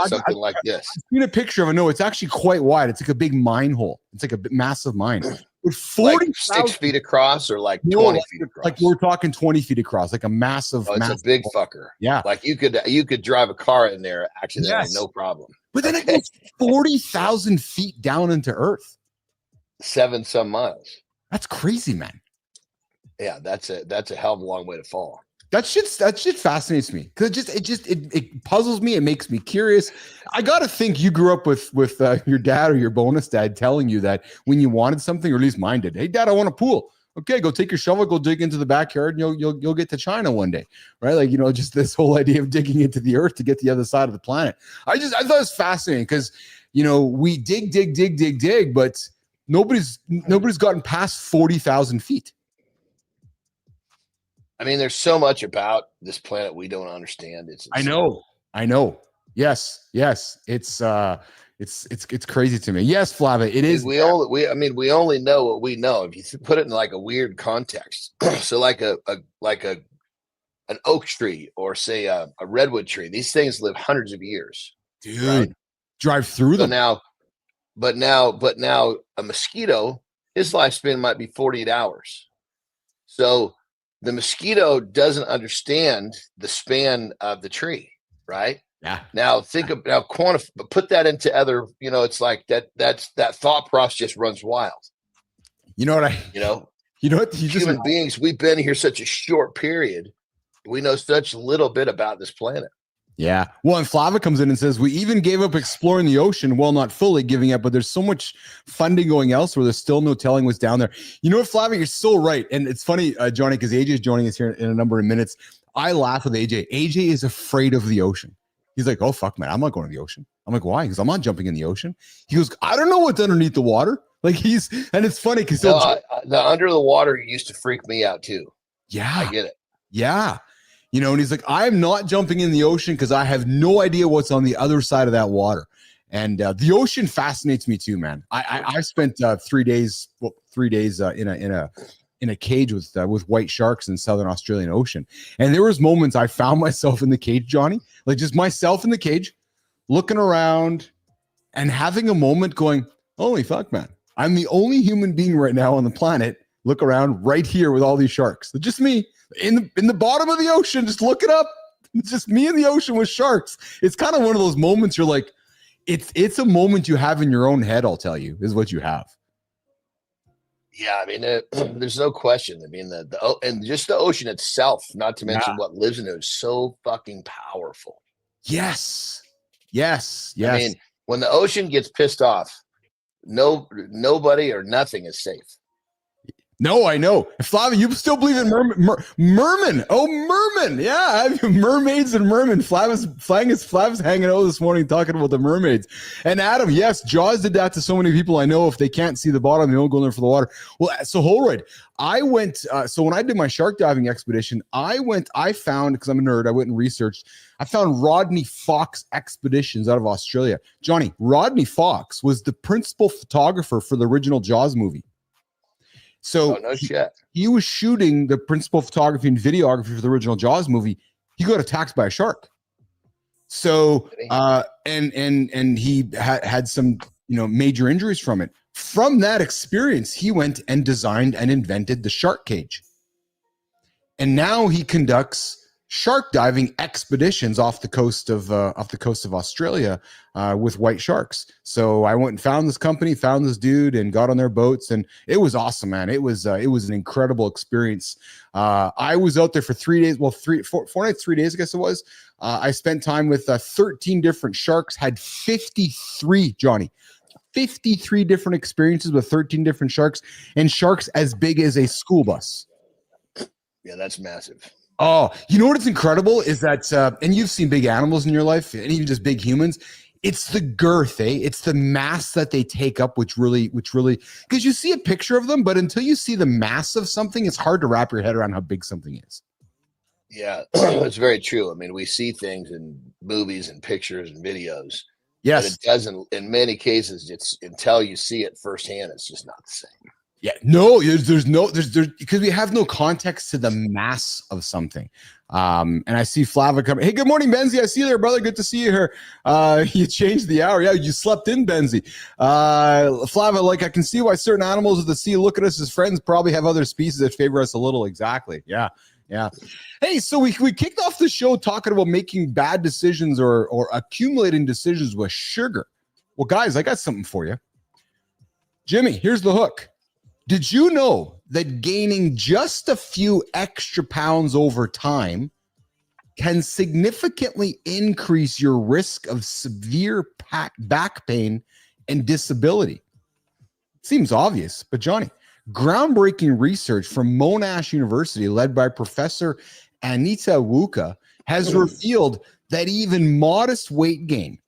something like this?
I've seen a picture of it. No, it's actually quite wide. It's like a big mine hole. It's like a massive mine. With 40,
like 6 feet across, or like 20 feet across?
Like we're talking 20 feet across, like a massive.
Oh, it's
massive
a big
hole.
fucker.
Yeah,
like you could drive a car in there accidentally, no problem.
But then it goes 40,000 feet down into Earth.
7 some miles.
That's crazy, man.
Yeah, that's a hell of a long way to fall.
That shit fascinates me because it puzzles me. It makes me curious. I gotta think you grew up with your dad or your bonus dad telling you that when you wanted something, or at least mine did. Hey, Dad, I want a pool. Okay, go take your shovel, go dig into the backyard, and you'll get to China one day, right? Like, just this whole idea of digging into the earth to get to the other side of the planet. I thought it was fascinating because we dig, but nobody's gotten past 40,000 feet.
I mean, there's so much about this planet we don't understand.
I know. Yes. It's crazy to me. Yes, Flava, it is.
We only know what we know. If you put it in like a weird context, so like an oak tree, or say a redwood tree, these things live hundreds of years.
Dude,
right?
Drive through them.
But now a mosquito, his lifespan might be 48 hours. So the mosquito doesn't understand the span of the tree, right?
Yeah.
Now put that into other, it's like that thought process just runs wild.
You know what
human beings, we've been here such a short period. We know such little bit about this planet.
Yeah. Well, and Flava comes in and says, we even gave up exploring the ocean. Well, not fully giving up, but there's so much funding going elsewhere. There's still no telling what's down there. You know what, Flava, you're so right. And it's funny, Johnny, because AJ is joining us here in a number of minutes. I laugh with AJ. AJ is afraid of the ocean. He's like, oh, fuck, man, I'm not going to the ocean. I'm like, why? Because I'm not jumping in the ocean. He goes, I don't know what's underneath the water. Like and it's funny because
the under the water used to freak me out too.
Yeah.
I get it.
Yeah. And he's like, I'm not jumping in the ocean because I have no idea what's on the other side of that water. And the ocean fascinates me too, man. I spent 3 days in a cage with white sharks in Southern Australian Ocean. And there was moments I found myself in the cage, Johnny, like just myself in the cage, looking around and having a moment going, holy fuck, man. I'm the only human being right now on the planet. Look around right here with all these sharks. Just me in the bottom of the ocean. Just look it up. It's just me in the ocean with sharks. It's kind of one of those moments you're like, it's a moment you have in your own head, I'll tell you, is what you have.
Yeah, I mean, there's no question. I mean, and just the ocean itself, not to mention what lives in it, is so fucking powerful.
Yes. I
mean, when the ocean gets pissed off, nobody or nothing is safe.
No, I know. Flavia, you still believe in mermen? Oh, mermen. Yeah, I have mermaids and mermen. Flavia's hanging out this morning talking about the mermaids. And Adam, yes, Jaws did that to so many people I know. If they can't see the bottom, they don't go in there for the water. Well, so Holroyd, I went, so when I did my shark diving expedition, I found, because I'm a nerd, I went and researched, I found Rodney Fox Expeditions out of Australia. Johnny, Rodney Fox was the principal photographer for the original Jaws movie. So
no shit.
He was shooting the principal photography and videography for the original Jaws movie. He got attacked by a shark. So and he had some major injuries from it. From that experience, he went and designed and invented the shark cage. And now he conducts shark diving expeditions off the coast of Australia with white sharks. So I went and found this company, found this dude, and got on their boats, and it was awesome, man. It was an incredible experience. I was out there for 3 days, 4 nights, 3 days, I guess it was. I spent time with 13 different sharks, had 53 different experiences with 13 different sharks, and sharks as big as a school bus.
Yeah, that's massive.
Oh, you know what's incredible is that, and you've seen big animals in your life, and even just big humans. It's the girth, eh? It's the mass that they take up, which really, because you see a picture of them, but until you see the mass of something, it's hard to wrap your head around how big something is.
Yeah, it's very true. I mean, we see things in movies and pictures and videos, but
Yes.
it doesn't, in many cases, it's until you see it firsthand, it's just not the same.
Yeah, no, there's because we have no context to the mass of something. And I see Flava coming. Hey, good morning, Benzie. I see you there, brother. Good to see you here. You changed the hour. Yeah, you slept in, Benzie. Flava, like I can see why certain animals of the sea look at us as friends, probably have other species that favor us a little. Exactly. Yeah. Yeah. Hey, so we kicked off the show talking about making bad decisions or accumulating decisions with sugar. Well, guys, I got something for you. Jimmy, here's the hook. Did you know that gaining just a few extra pounds over time can significantly increase your risk of severe back pain and disability? Seems obvious, but Johnny, groundbreaking research from Monash University, led by Professor Anita Wuka, has revealed that even modest weight gain,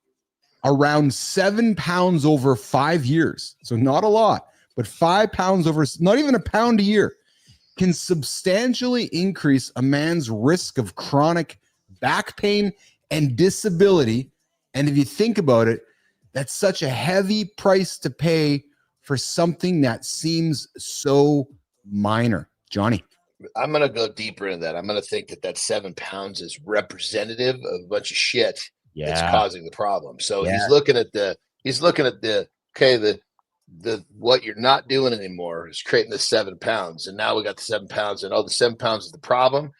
around 7 pounds over 5 years, so not a lot, but 5 pounds over, not even a pound a year, can substantially increase a man's risk of chronic back pain and disability. And if you think about it, that's such a heavy price to pay for something that seems so minor. Johnny.
I'm going to go deeper into that. I'm going to think that 7 pounds is representative of a bunch of shit that's causing the problem. So he's looking at the what you're not doing anymore is creating the 7 pounds. And now we got the 7 pounds, and the 7 pounds is the problem.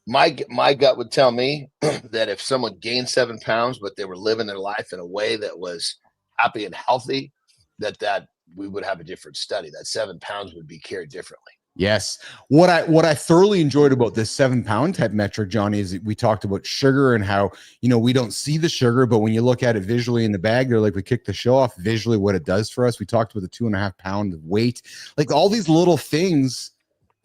My gut would tell me that if someone gained 7 pounds, but they were living their life in a way that was happy and healthy, that we would have a different study. That 7 pounds would be carried differently.
Yes. What I thoroughly enjoyed about this 7 pound type metric, Johnny, is we talked about sugar and how, we don't see the sugar, but when you look at it visually in the bag, they're like, we kick the show off visually what it does for us. We talked about the 2.5 pound of weight, like all these little things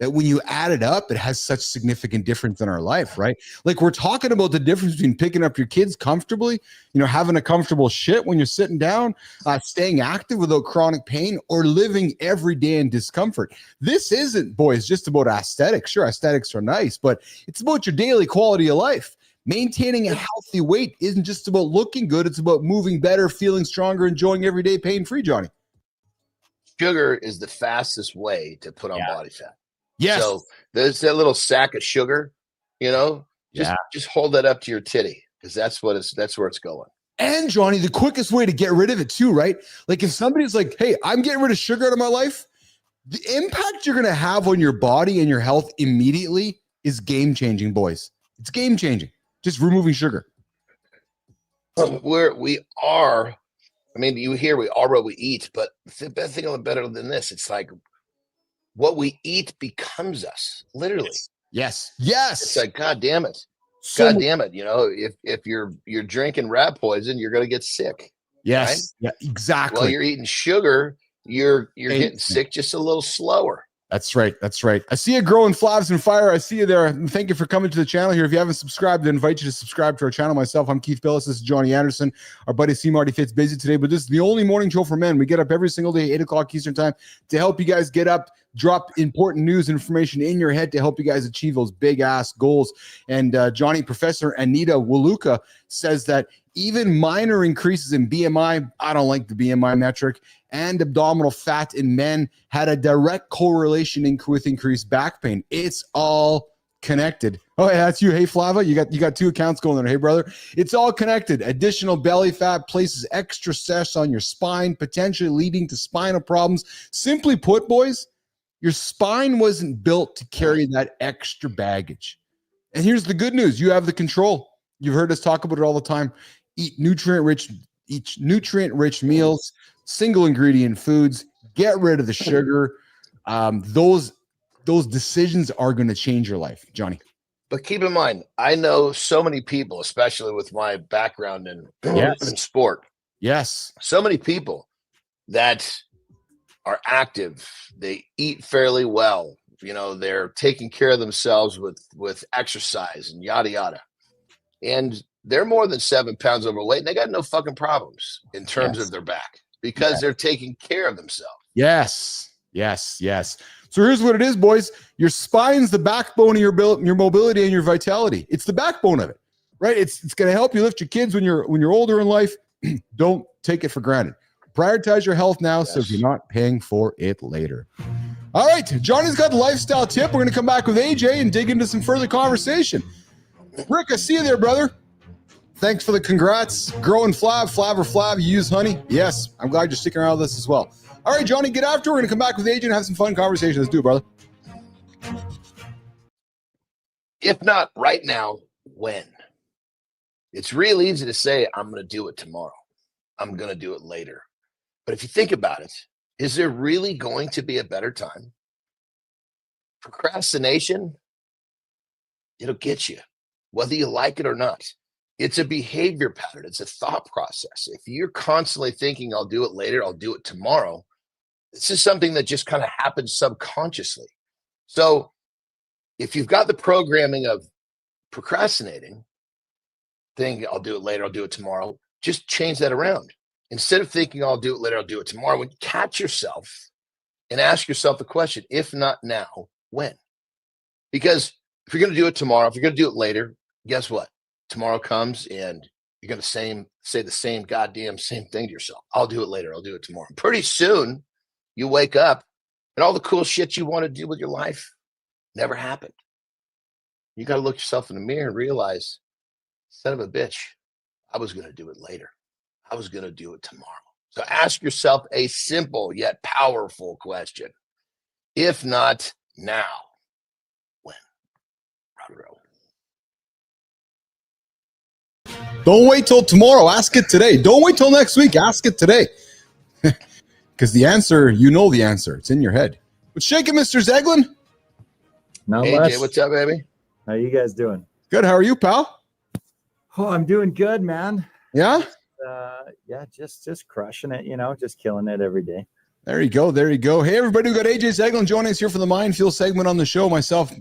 that when you add it up, it has such significant difference in our life, right? Like we're talking about the difference between picking up your kids comfortably, having a comfortable shit when you're sitting down, staying active without chronic pain, or living every day in discomfort. This isn't, boys, just about aesthetics. Sure, aesthetics are nice, but it's about your daily quality of life. Maintaining a healthy weight isn't just about looking good. It's about moving better, feeling stronger, enjoying every day pain-free, Johnny.
Sugar is the fastest way to put on body fat.
Yes.
So there's that little sack of sugar, just hold that up to your titty, because that's where it's going.
And Johnny, the quickest way to get rid of it too, right? Like if somebody's like, hey, I'm getting rid of sugar out of my life, the impact you're going to have on your body and your health immediately is game-changing, boys. It's game-changing. Just removing sugar.
We are, you hear we are what we eat, but the best thing better than this, it's like, what we eat becomes us, literally.
Yes.
It's like, God damn it. If you're drinking rat poison, you're going to get sick.
Yes.
Right?
Yeah, exactly.
While you're eating sugar, you're getting sick just a little slower.
That's right. I see you growing Flavs and Fire. I see you there. And thank you for coming to the channel here. If you haven't subscribed, I invite you to subscribe to our channel. Myself, I'm Keith Billis. This is Johnny Anderson. Our buddy C. Marty Fitz busy today, but this is the only morning show for men. We get up every single day, 8 o'clock Eastern time, to help you guys get up, drop important news information in your head to help you guys achieve those big ass goals. And Johnny, Professor Anita Waluka says that even minor increases in BMI, I don't like the BMI metric, and abdominal fat in men had a direct correlation with increased back pain. It's all connected. Oh, yeah, that's you. Hey, Flava, you got 2 accounts going there. Hey, brother, it's all connected. Additional belly fat places extra stress on your spine, potentially leading to spinal problems. Simply put, boys, your spine wasn't built to carry that extra baggage. And here's the good news. You have the control. You've heard us talk about it all the time. Eat nutrient-rich meals, single ingredient foods, get rid of the sugar. Those decisions are going to change your life, Johnny.
But keep in mind, I know so many people, especially with my background in sport.
Yes.
So many people that are active. They eat fairly well. They're taking care of themselves with exercise and yada, yada. And they're more than 7 pounds overweight and they got no fucking problems in terms
Yes.
of their back because they're taking care of themselves.
Yes. So here's what it is, boys. Your spine's the backbone of your mobility and your vitality. It's the backbone of it, right? It's going to help you lift your kids when you're older in life. Don't take it for granted. Prioritize your health now, so you're not paying for it later. All right, Johnny's got the lifestyle tip. We're going to come back with AJ and dig into some further conversation. Rick, I see you there, brother. Thanks for the congrats. Grow and flab or flab, you use honey. Yes, I'm glad you're sticking around with us as well. All right, Johnny, get after. We're going to come back with AJ and have some fun conversation. Let's do it, brother.
If not right now, when? It's real easy to say, I'm going to do it tomorrow. I'm going to do it later. But if you think about it, is there really going to be a better time? Procrastination, it'll get you, whether you like it or not. It's a behavior pattern. It's a thought process. If you're constantly thinking, I'll do it later, I'll do it tomorrow, this is something that just kind of happens subconsciously. So if you've got the programming of procrastinating, think I'll do it later, I'll do it tomorrow, just change that around. Instead of thinking I'll do it later, I'll do it tomorrow, when you catch yourself and ask yourself the question, if not now, when? Because if you're going to do it tomorrow, if you're going to do it later, guess what? Tomorrow comes and you're going to say the same goddamn same thing to yourself. I'll do it later. I'll do it tomorrow. Pretty soon you wake up and all the cool shit you want to do with your life never happened. You got to look yourself in the mirror and realize, son of a bitch, I was going to do it later. I was going to do it tomorrow. So ask yourself a simple yet powerful question. If not now, when?
Don't wait till tomorrow. Ask it today. Don't wait till next week. Ask it today. Because the answer, you know the answer. It's in your head. What's shaking, Mr. Zeglen?
Not
AJ,
much.
what's up, baby?
How you guys doing?
Good. How are you, pal?
Oh, I'm doing good, man.
Yeah?
Yeah, just crushing it, just killing it every day.
There you go. Hey, everybody, we got AJ Zeglen joining us here for the Mind Fuel segment on the show. Myself,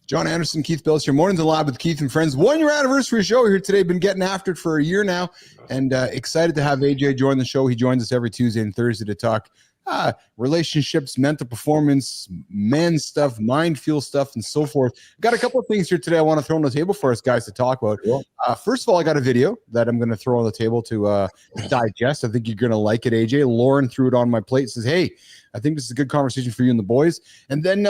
John Anderson, Keith Bills here. Mornings in Lab with Keith and Friends. 1 year anniversary show here today. Been getting after it for a year now, and excited to have AJ join the show. He joins us every Tuesday and Thursday to talk relationships, mental performance, men stuff, mind fuel stuff, and so forth. Got a couple of things here today I want to throw on the table for us guys to talk about.
Cool.
First of all, I got a video that I'm going to throw on the table to digest. I think you're going to like it, AJ. Lauren threw it on my plate. Says, hey, I think this is a good conversation for you and the boys. And then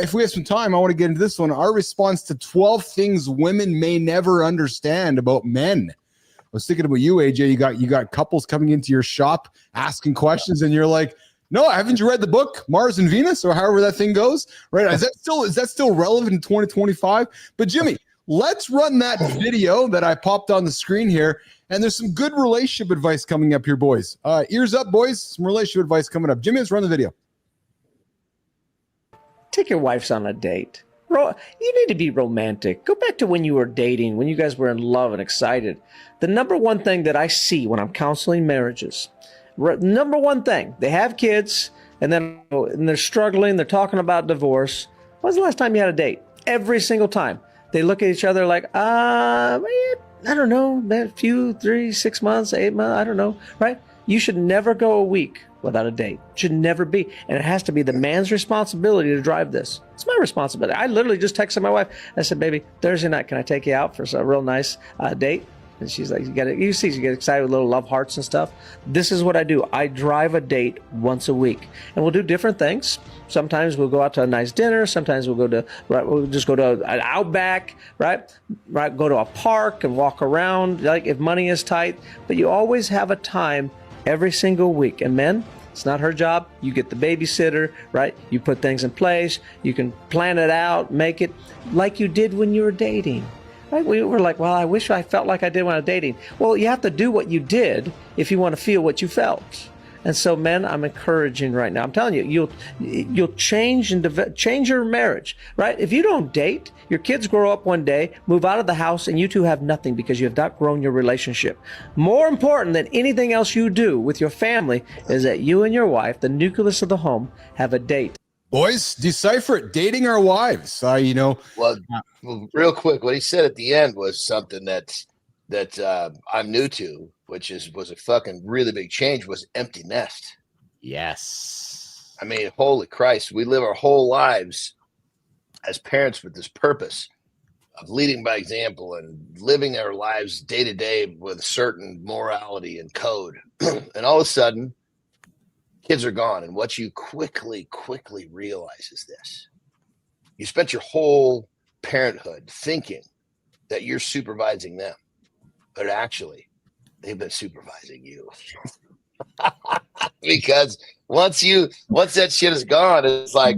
if we have some time, I want to get into this one. Our response to 12 things women may never understand about men. I was thinking about you, AJ. You got couples coming into your shop asking questions, and you're like, no, haven't you read the book Mars and Venus, or however that thing goes? Right? Is that still relevant in 2025? But Jimmy, let's run that video that I popped on the screen here. And there's some good relationship advice coming up here, boys. Ears up, boys. Some relationship advice coming up. Jimmy, let's run the video.
Take your wives on a date. You need to be romantic. Go back to when you were dating, when you guys were in love and excited. The number one thing that I see when I'm counseling marriages, number one thing, they have kids and they're struggling. They're talking about divorce. When's the last time you had a date? Every single time. They look at each other like, I don't know, a few, 3, 6 months, 8 months, I don't know, right? You should never go a week without a date. It should never be. And it has to be the man's responsibility to drive this. It's my responsibility. I literally just texted my wife. I said, baby, Thursday night, can I take you out for a real nice date? And she's like, you see, she gets excited with little love hearts and stuff. This is what I do. I drive a date once a week, and we'll do different things. Sometimes we'll go out to a nice dinner. Sometimes we'll just go to an Outback, right? Go to a park and walk around, like if money is tight. But you always have a time every single week. And men, it's not her job. You get the babysitter, right? You put things in place. You can plan it out, make it like you did when you were dating. Right? We were like, well, I wish I felt like I did when I was dating. Well, you have to do what you did if you want to feel what you felt. And so, men, I'm encouraging right now. I'm telling you, you'll change and change your marriage, right? If you don't date, your kids grow up one day, move out of the house, and you two have nothing because you have not grown your relationship. More important than anything else you do with your family is that you and your wife, the nucleus of the home, have a date.
Boys, decipher it. Dating our wives.
Well, real quick, what he said at the end was something that that I'm new to, which was a fucking really big change, was empty nest.
Yes.
I mean, holy Christ, we live our whole lives as parents with this purpose of leading by example and living our lives day to day with certain morality and code. And all of a sudden, kids are gone. And what you quickly realize is this. You spent your whole parenthood thinking that you're supervising them, but actually, they've been supervising you. Because once that shit is gone, it's like,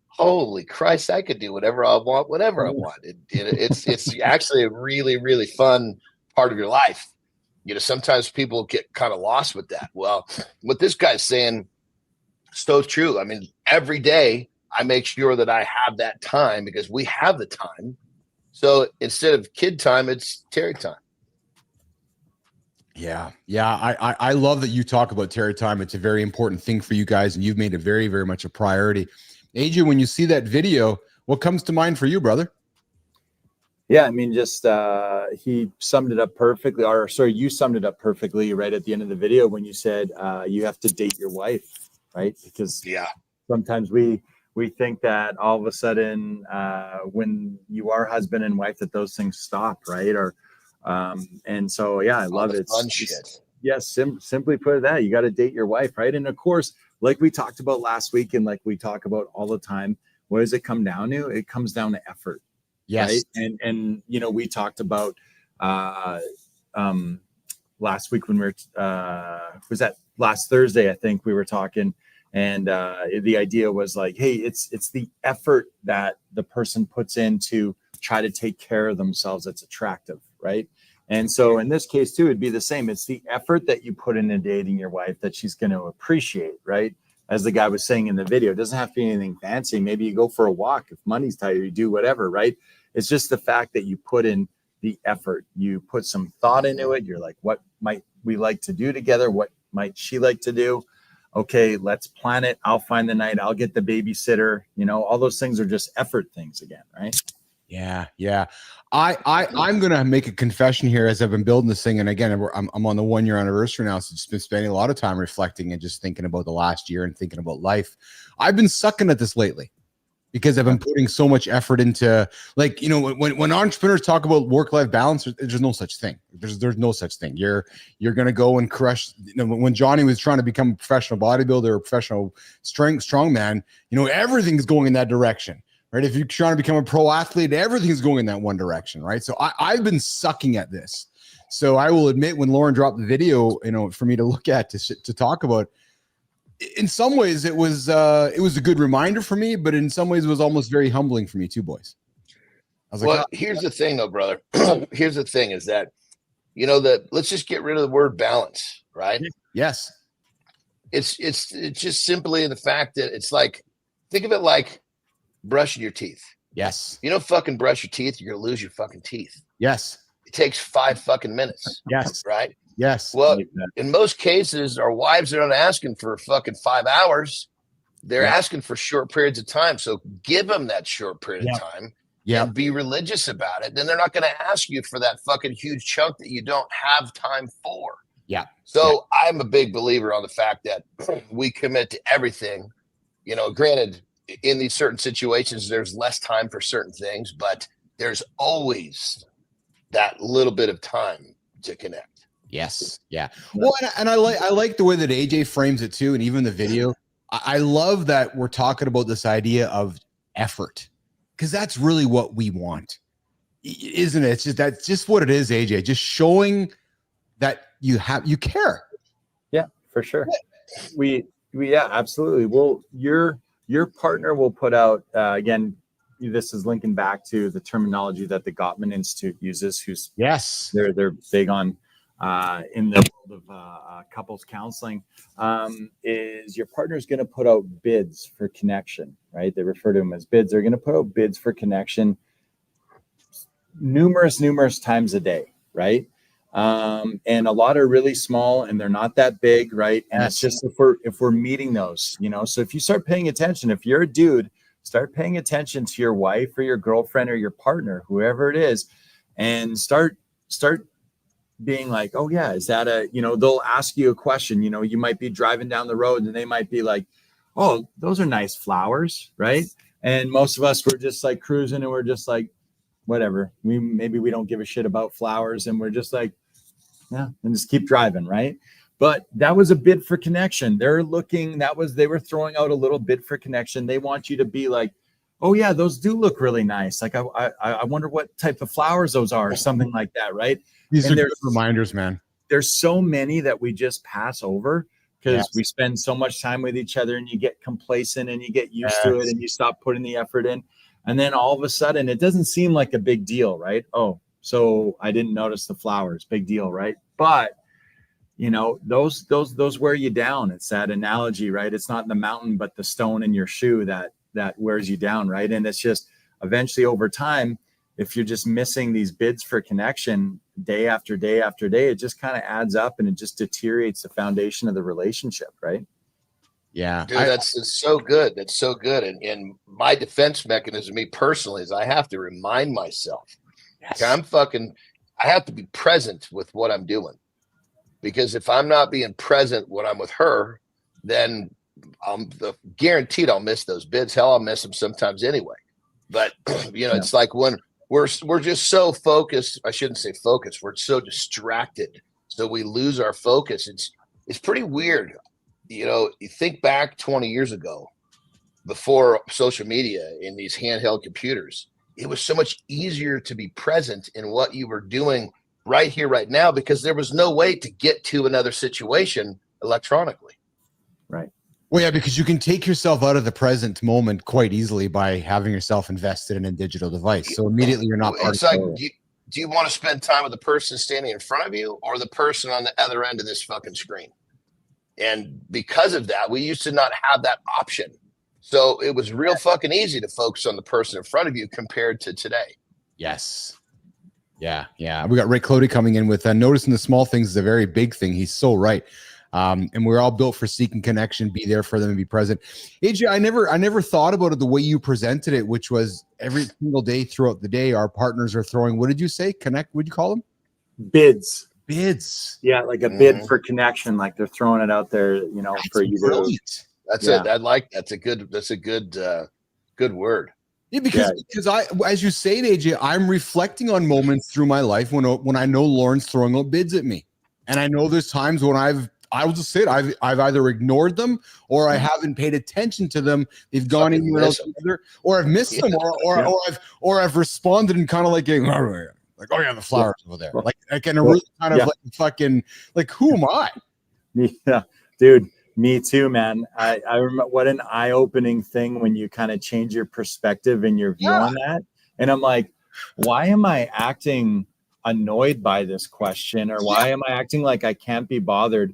holy Christ, I could do whatever I want, whenever I want. It's actually a really, really fun part of your life. You know, sometimes people get kind of lost with that. Well, what this guy's saying is so true. I mean, every day I make sure that I have that time because we have the time. So instead of kid time, it's Terry time.
Yeah. I love that you talk about Terry time. It's a very important thing for you guys, and you've made it very, very much a priority. AJ, when you see that video, what comes to mind for you, brother?
Yeah, I mean, just he summed it up perfectly. Or sorry, you summed it up perfectly right at the end of the video when you said you have to date your wife, right? Because sometimes we think that all of a sudden when you are husband and wife that those things stop, right? Or and so I love it.
Fun shit.
Yes, simply put that you got to date your wife, right? And of course, like we talked about last week, and like we talk about all the time, what does it come down to? It comes down to effort.
Yes.
Right? And you know, we talked about last week when we were was that last Thursday, I think we were talking, and the idea was like, hey, it's the effort that the person puts in to try to take care of themselves that's attractive, right? And so in this case too, it'd be the same. It's the effort that you put into dating your wife that she's going to appreciate, right? As the guy was saying in the video, it doesn't have to be anything fancy. Maybe you go for a walk. If money's tight, you do whatever, right? It's just the fact that you put in the effort. You put some thought into it. You're like, what might we like to do together? What might she like to do? Okay, let's plan it. I'll find the night. I'll get the babysitter. You know, all those things are just effort things again, right?
Yeah. I'm gonna make a confession here as I've been building this thing, and again, I'm on the 1 year anniversary now, so just been spending a lot of time reflecting and just thinking about the last year and thinking about life. I've been sucking at this lately because I've been putting so much effort into, like, you know, when entrepreneurs talk about work-life balance, there's no such thing. There's no such thing. You're gonna go and crush. You know, when Johnny was trying to become a professional bodybuilder or professional strongman, you know, everything's going in that direction. Right. If you're trying to become a pro athlete, everything's going in that one direction. Right. So I've been sucking at this. So I will admit, when Lauren dropped the video, you know, for me to look at, to talk about, in some ways it was a good reminder for me, but in some ways it was almost very humbling for me too, boys. I was like,
here's the thing though, brother. Here's the thing is that, you know, let's just get rid of the word balance. Right.
Yes.
It's just simply the fact that it's like, think of it like brushing your teeth.
Yes.
You don't fucking brush your teeth, you're gonna lose your fucking teeth.
Yes.
It takes 5 fucking minutes.
Yes.
Right?
Yes.
Well, in most cases, our wives are not asking for fucking 5 hours. They're asking for short periods of time. So give them that short period of time and be religious about it. Then they're not going to ask you for that fucking huge chunk that you don't have time for.
Yeah.
So I'm a big believer on the fact that we commit to everything. You know, granted, in these certain situations, there's less time for certain things, but there's always that little bit of time to connect.
Yes. Yeah. Well, and I like the way that AJ frames it too. And even the video, I love that we're talking about this idea of effort, because that's really what we want, isn't it? That's just what it is, AJ, just showing that you care.
Yeah, for sure. We absolutely. Well, your partner will put out, again, this is linking back to the terminology that the Gottman Institute uses, who's they're big on in the world of couples counseling, is your partner's going to put out bids for connection, right? They refer to them as bids. They're going to put out bids for connection numerous times a day, right? And a lot are really small and they're not that big, right? And it's just if we're meeting those, you know, so if you start paying attention, if you're a dude, start paying attention to your wife or your girlfriend or your partner, whoever it is, and start being like, oh yeah, is that a, they'll ask you a question, you might be driving down the road and they might be like, oh, those are nice flowers, right? And most of us were just like cruising and we're just like, whatever. Maybe we don't give a shit about flowers and we're just like, yeah, and just keep driving, right? But that was a bid for connection. They were throwing out a little bid for connection. They want you to be like, oh yeah, those do look really nice. Like I wonder what type of flowers those are, or something like that, right?
These are good reminders, man.
There's so many that we just pass over because we spend so much time with each other and you get complacent and you get used to it and you stop putting the effort in. And then all of a sudden it doesn't seem like a big deal, right? Oh, so I didn't notice the flowers, big deal, right? But those wear you down. It's that analogy, right? It's not the mountain, but the stone in your shoe that wears you down, right? And it's just eventually over time, if you're just missing these bids for connection day after day after day, it just kind of adds up and it just deteriorates the foundation of the relationship, right?
Yeah. Dude, that's so good. That's so good. And my defense mechanism, me personally, is I have to remind myself, I have to be present with what I'm doing. Because if I'm not being present when I'm with her, then I'm guaranteed I'll miss those bids. Hell, I'll miss them sometimes anyway. But it's like when we're just so focused. I shouldn't say focused. We're so distracted, so we lose our focus. It's pretty weird. You think back 20 years ago, before social media and these handheld computers, it was so much easier to be present in what you were doing right here, right now, because there was no way to get to another situation electronically.
Right.
Well, yeah, because you can take yourself out of the present moment quite easily by having yourself invested in a digital device. So immediately you're not part
of it. Do you want to spend time with the person standing in front of you or the person on the other end of this fucking screen? And because of that, we used to not have that option. So it was real fucking easy to focus on the person in front of you compared to today.
Yes. Yeah. We got Ray Clody coming in with noticing the small things is a very big thing. He's so right. And we're all built for seeking connection, be there for them and be present. AJ, I never thought about it the way you presented it, which was every single day throughout the day, our partners are throwing, what did you say? Connect, what'd you call them?
Bids.
Yeah.
Like a bid for connection. Like they're throwing it out there,
that's
for you
brilliant.
That's it. That's a good word.
Yeah, because as you say, AJ, I'm reflecting on moments through my life when I know Lauren's throwing out bids at me, and I know there's times when I will just say it, I've either ignored them or I haven't paid attention to them. They've gone anywhere else, or I've missed them, or I've responded and kind of like oh yeah, the flowers over there, like in a really kind of like fucking like who am I?
Yeah, dude. Me too, man. I remember what an eye-opening thing when you kind of change your perspective and your view on that. And I'm like, why am I acting annoyed by this question? Or why am I acting like I can't be bothered?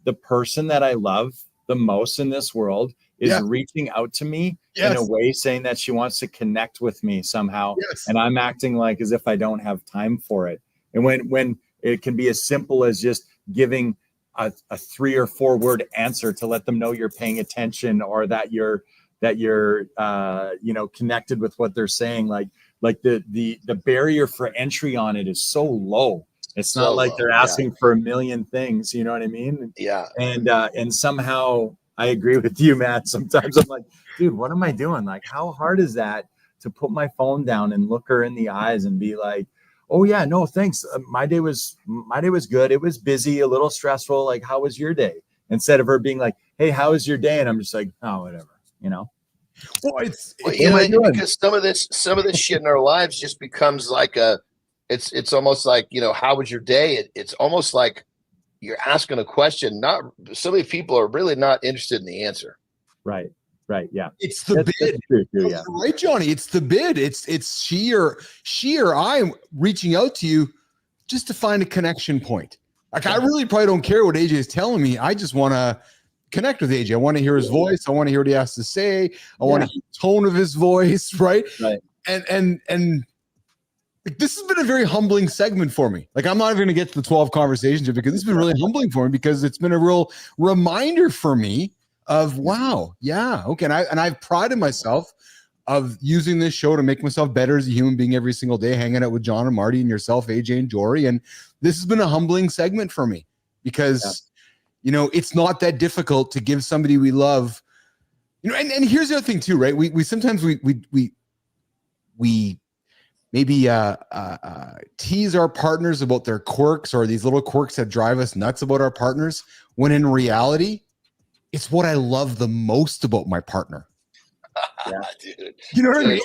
The person that I love the most in this world is reaching out to me in a way saying that she wants to connect with me somehow. And I'm acting like as if I don't have time for it. And when it can be as simple as just giving a 3 or 4 word answer to let them know you're paying attention or that you're connected with what they're saying. Like the barrier for entry on it is so low. It's not like they're asking for a million things. You know what I mean?
Yeah.
And somehow I agree with you, Matt. Sometimes I'm like, dude, what am I doing? Like, how hard is that to put my phone down and look her in the eyes and be like, oh yeah, no, thanks. My day was good. It was busy, a little stressful. Like, how was your day? Instead of her being like, hey, how was your day? And I'm just like, oh, whatever,
Well,
because some of this shit in our lives just becomes like it's almost like, how was your day? It's almost like you're asking a question. Not so many people are really not interested in the answer.
Right. Yeah.
It's the bid. Too, yeah. Right, Johnny. It's the bid. It's she or I reaching out to you just to find a connection point. Like I really probably don't care what AJ is telling me. I just want to connect with AJ. I want to hear his voice. I want to hear what he has to say. I want to hear the tone of his voice. Right. And like, this has been a very humbling segment for me. Like I'm not even going to get to the 12 conversations because this has been really humbling for me because it's been a real reminder for me of wow, yeah, okay, and I've prided myself of using this show to make myself better as a human being every single day, hanging out with John and Marty and yourself, AJ and Jory. And this has been a humbling segment for me because, you know, it's not that difficult to give somebody we love, you know, and here's the other thing too, right? We sometimes we maybe tease our partners about their quirks or these little quirks that drive us nuts about our partners, when in reality, it's what I love the most about my partner.
Yeah, dude.
You know what I mean?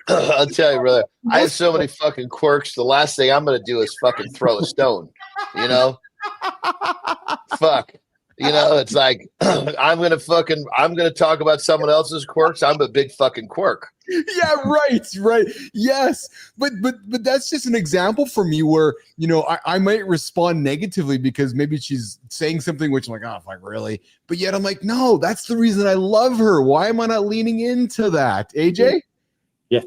I'll tell you, brother. I have so many fucking quirks. The last thing I'm gonna do is fucking throw a stone. You know? Fuck. You know, it's like I'm gonna talk about someone else's quirks. I'm a big fucking quirk.
Yeah, right. Yes. But that's just an example for me where, you know, I might respond negatively because maybe she's saying something which I'm like, oh, fuck, really? But yet I'm like, no, that's the reason I love her. Why am I not leaning into that? AJ?
Yeah,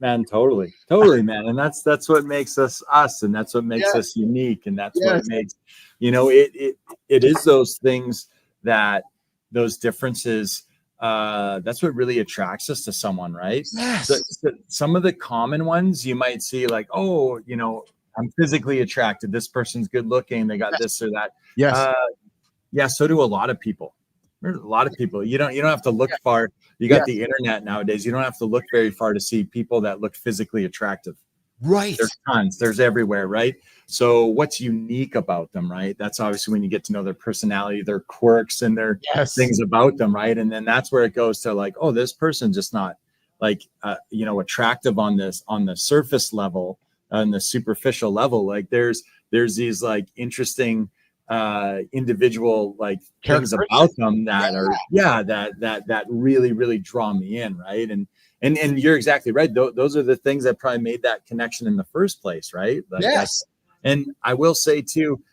man, totally, man. And that's what makes us, and that's what makes us unique. And that's what makes, you know, it is those things, that those differences, that's what really attracts us to someone, right?
Yes.
So some of the common ones you might see, like, oh, you know, I'm physically attracted. This person's good looking. They got this or that.
Yes.
Yeah. So do a lot of people. There's a lot of people. You don't have to look far. You got the internet nowadays. You don't have to look very far to see people that look physically attractive.
Right.
There's tons. There's everywhere, right? So what's unique about them, right? That's obviously when you get to know their personality, their quirks, and their things about them, right? And then that's where it goes to, like, oh, this person's just not like, you know, attractive on the surface level, on the superficial level. Like there's these like interesting individual like things about them that are that really draw me in, right? And you're exactly right. Those are the things that probably made that connection in the first place, right? Like and I will say too,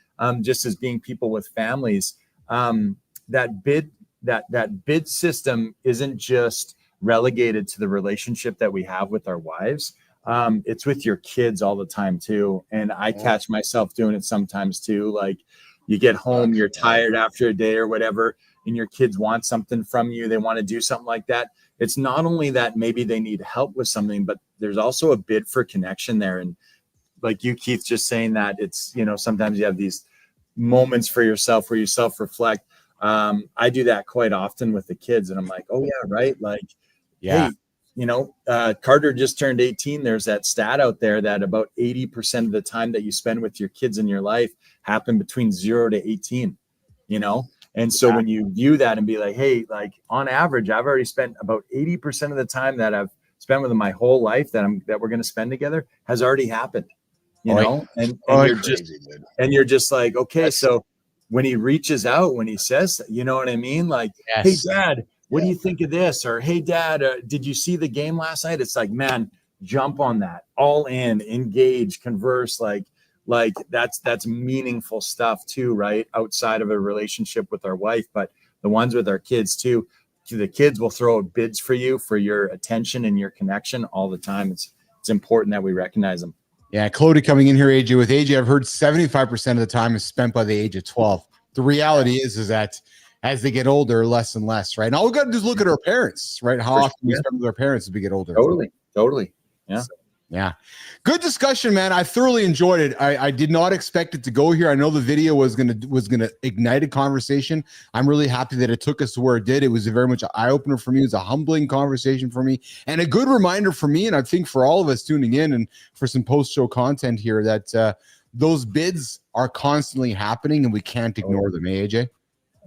just as being people with families, that bid system isn't just relegated to the relationship that we have with our wives. It's with your kids all the time too. And I catch myself doing it sometimes too. Like, you get home, you're tired after a day or whatever, and your kids want something from you. They want to do something like that. It's not only that maybe they need help with something, but there's also a bid for connection there. And like you, Keith, just saying that, it's, you know, sometimes you have these moments for yourself where you self-reflect. I do that quite often with the kids, and I'm like, oh yeah, right. Like, hey, you know, Carter just turned 18. There's that stat out there that about 80% of the time that you spend with your kids in your life happen between 0 to 18, you know? And so when you view that and be like, hey, like on average, I've already spent about 80% of the time that I've spent with them my whole life that we're going to spend together has already happened, you know? And you're just like, okay, so when he reaches out, when he says, you know what I mean? Like, hey, Dad, what do you think of this? Or, hey, Dad, did you see the game last night? It's like, man, jump on that, all in, engage, converse, like that's meaningful stuff too, right? Outside of a relationship with our wife, but the ones with our kids too. The kids will throw out bids for you for your attention and your connection all the time. It's important that we recognize them.
Yeah, Clody coming in here, AJ. With AJ, I've heard 75% of the time is spent by the age of 12. The reality is that as they get older, less and less, right? And all we got to do is look at our parents, right? How often we spend with our parents as we get older.
Totally. Yeah.
Yeah. Good discussion, man. I thoroughly enjoyed it. I did not expect it to go here. I know the video was gonna ignite a conversation. I'm really happy that it took us to where it did. It was a very much an eye-opener for me. It was a humbling conversation for me and a good reminder for me, and I think for all of us tuning in and for some post-show content here, that those bids are constantly happening and we can't ignore them, AJ?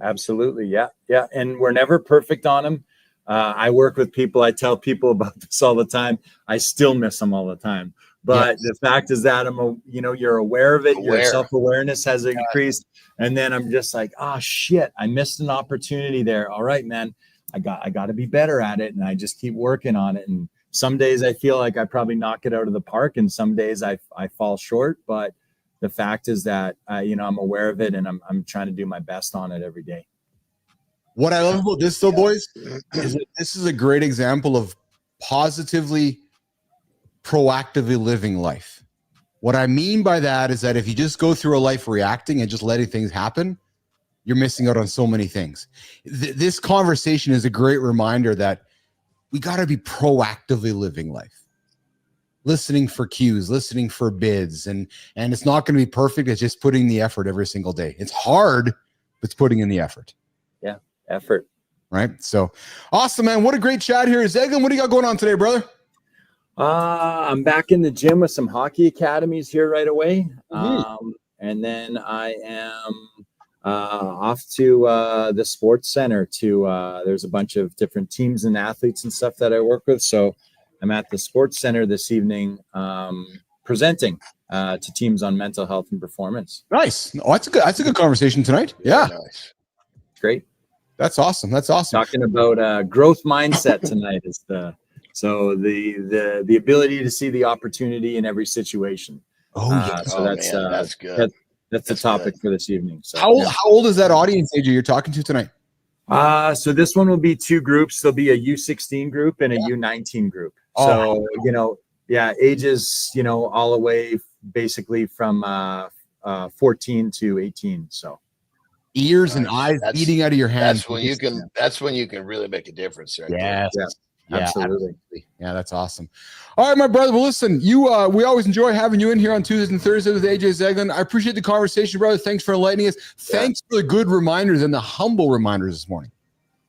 Absolutely. Yeah. And we're never perfect on them. I work with people. I tell people about this all the time. I still miss them all the time. But the fact is that you're aware of it. Your self-awareness has increased. And then I'm just like, oh shit, I missed an opportunity there. All right, man, I got to be better at it. And I just keep working on it. And some days I feel like I probably knock it out of the park. And some days I fall short. But the fact is that, I'm aware of it and I'm trying to do my best on it every day.
What I love about this, though, boys, is that this is a great example of positively, proactively living life. What I mean by that is that if you just go through a life reacting and just letting things happen, you're missing out on so many things. This conversation is a great reminder that we got to be proactively living life, listening for cues, listening for bids. And it's not going to be perfect. It's just putting the effort every single day. It's hard, but it's putting in the effort.
Yeah. Effort.
Right. So awesome, man. What a great chat here. Zeglen, what do you got going on today, brother?
I'm back in the gym with some hockey academies here right away. And then I am off to the sports center to there's a bunch of different teams and athletes and stuff that I work with. So I'm at the sports center this evening presenting to teams on mental health and performance.
Nice. Oh, that's a good conversation tonight. Yeah.
Nice.
Great.
That's awesome.
Talking about growth mindset tonight is the ability to see the opportunity in every situation.
Oh, yeah.
So
that's good.
That's the topic for this evening. So
how old is that audience, AJ, you're talking to tonight?
So this one will be two groups. There'll be a U16 group and a U19 group. So, ages, all the way basically from 14 to 18. So
ears and eyes beating out of your hands.
That's when you can really make a difference. Right?
Yes.
Yeah, absolutely.
Yeah, that's awesome. All right, my brother. Well, listen, we always enjoy having you in here on Tuesdays and Thursdays with AJ Zeglen. I appreciate the conversation, brother. Thanks for enlightening us. Thanks for the good reminders and the humble reminders this morning.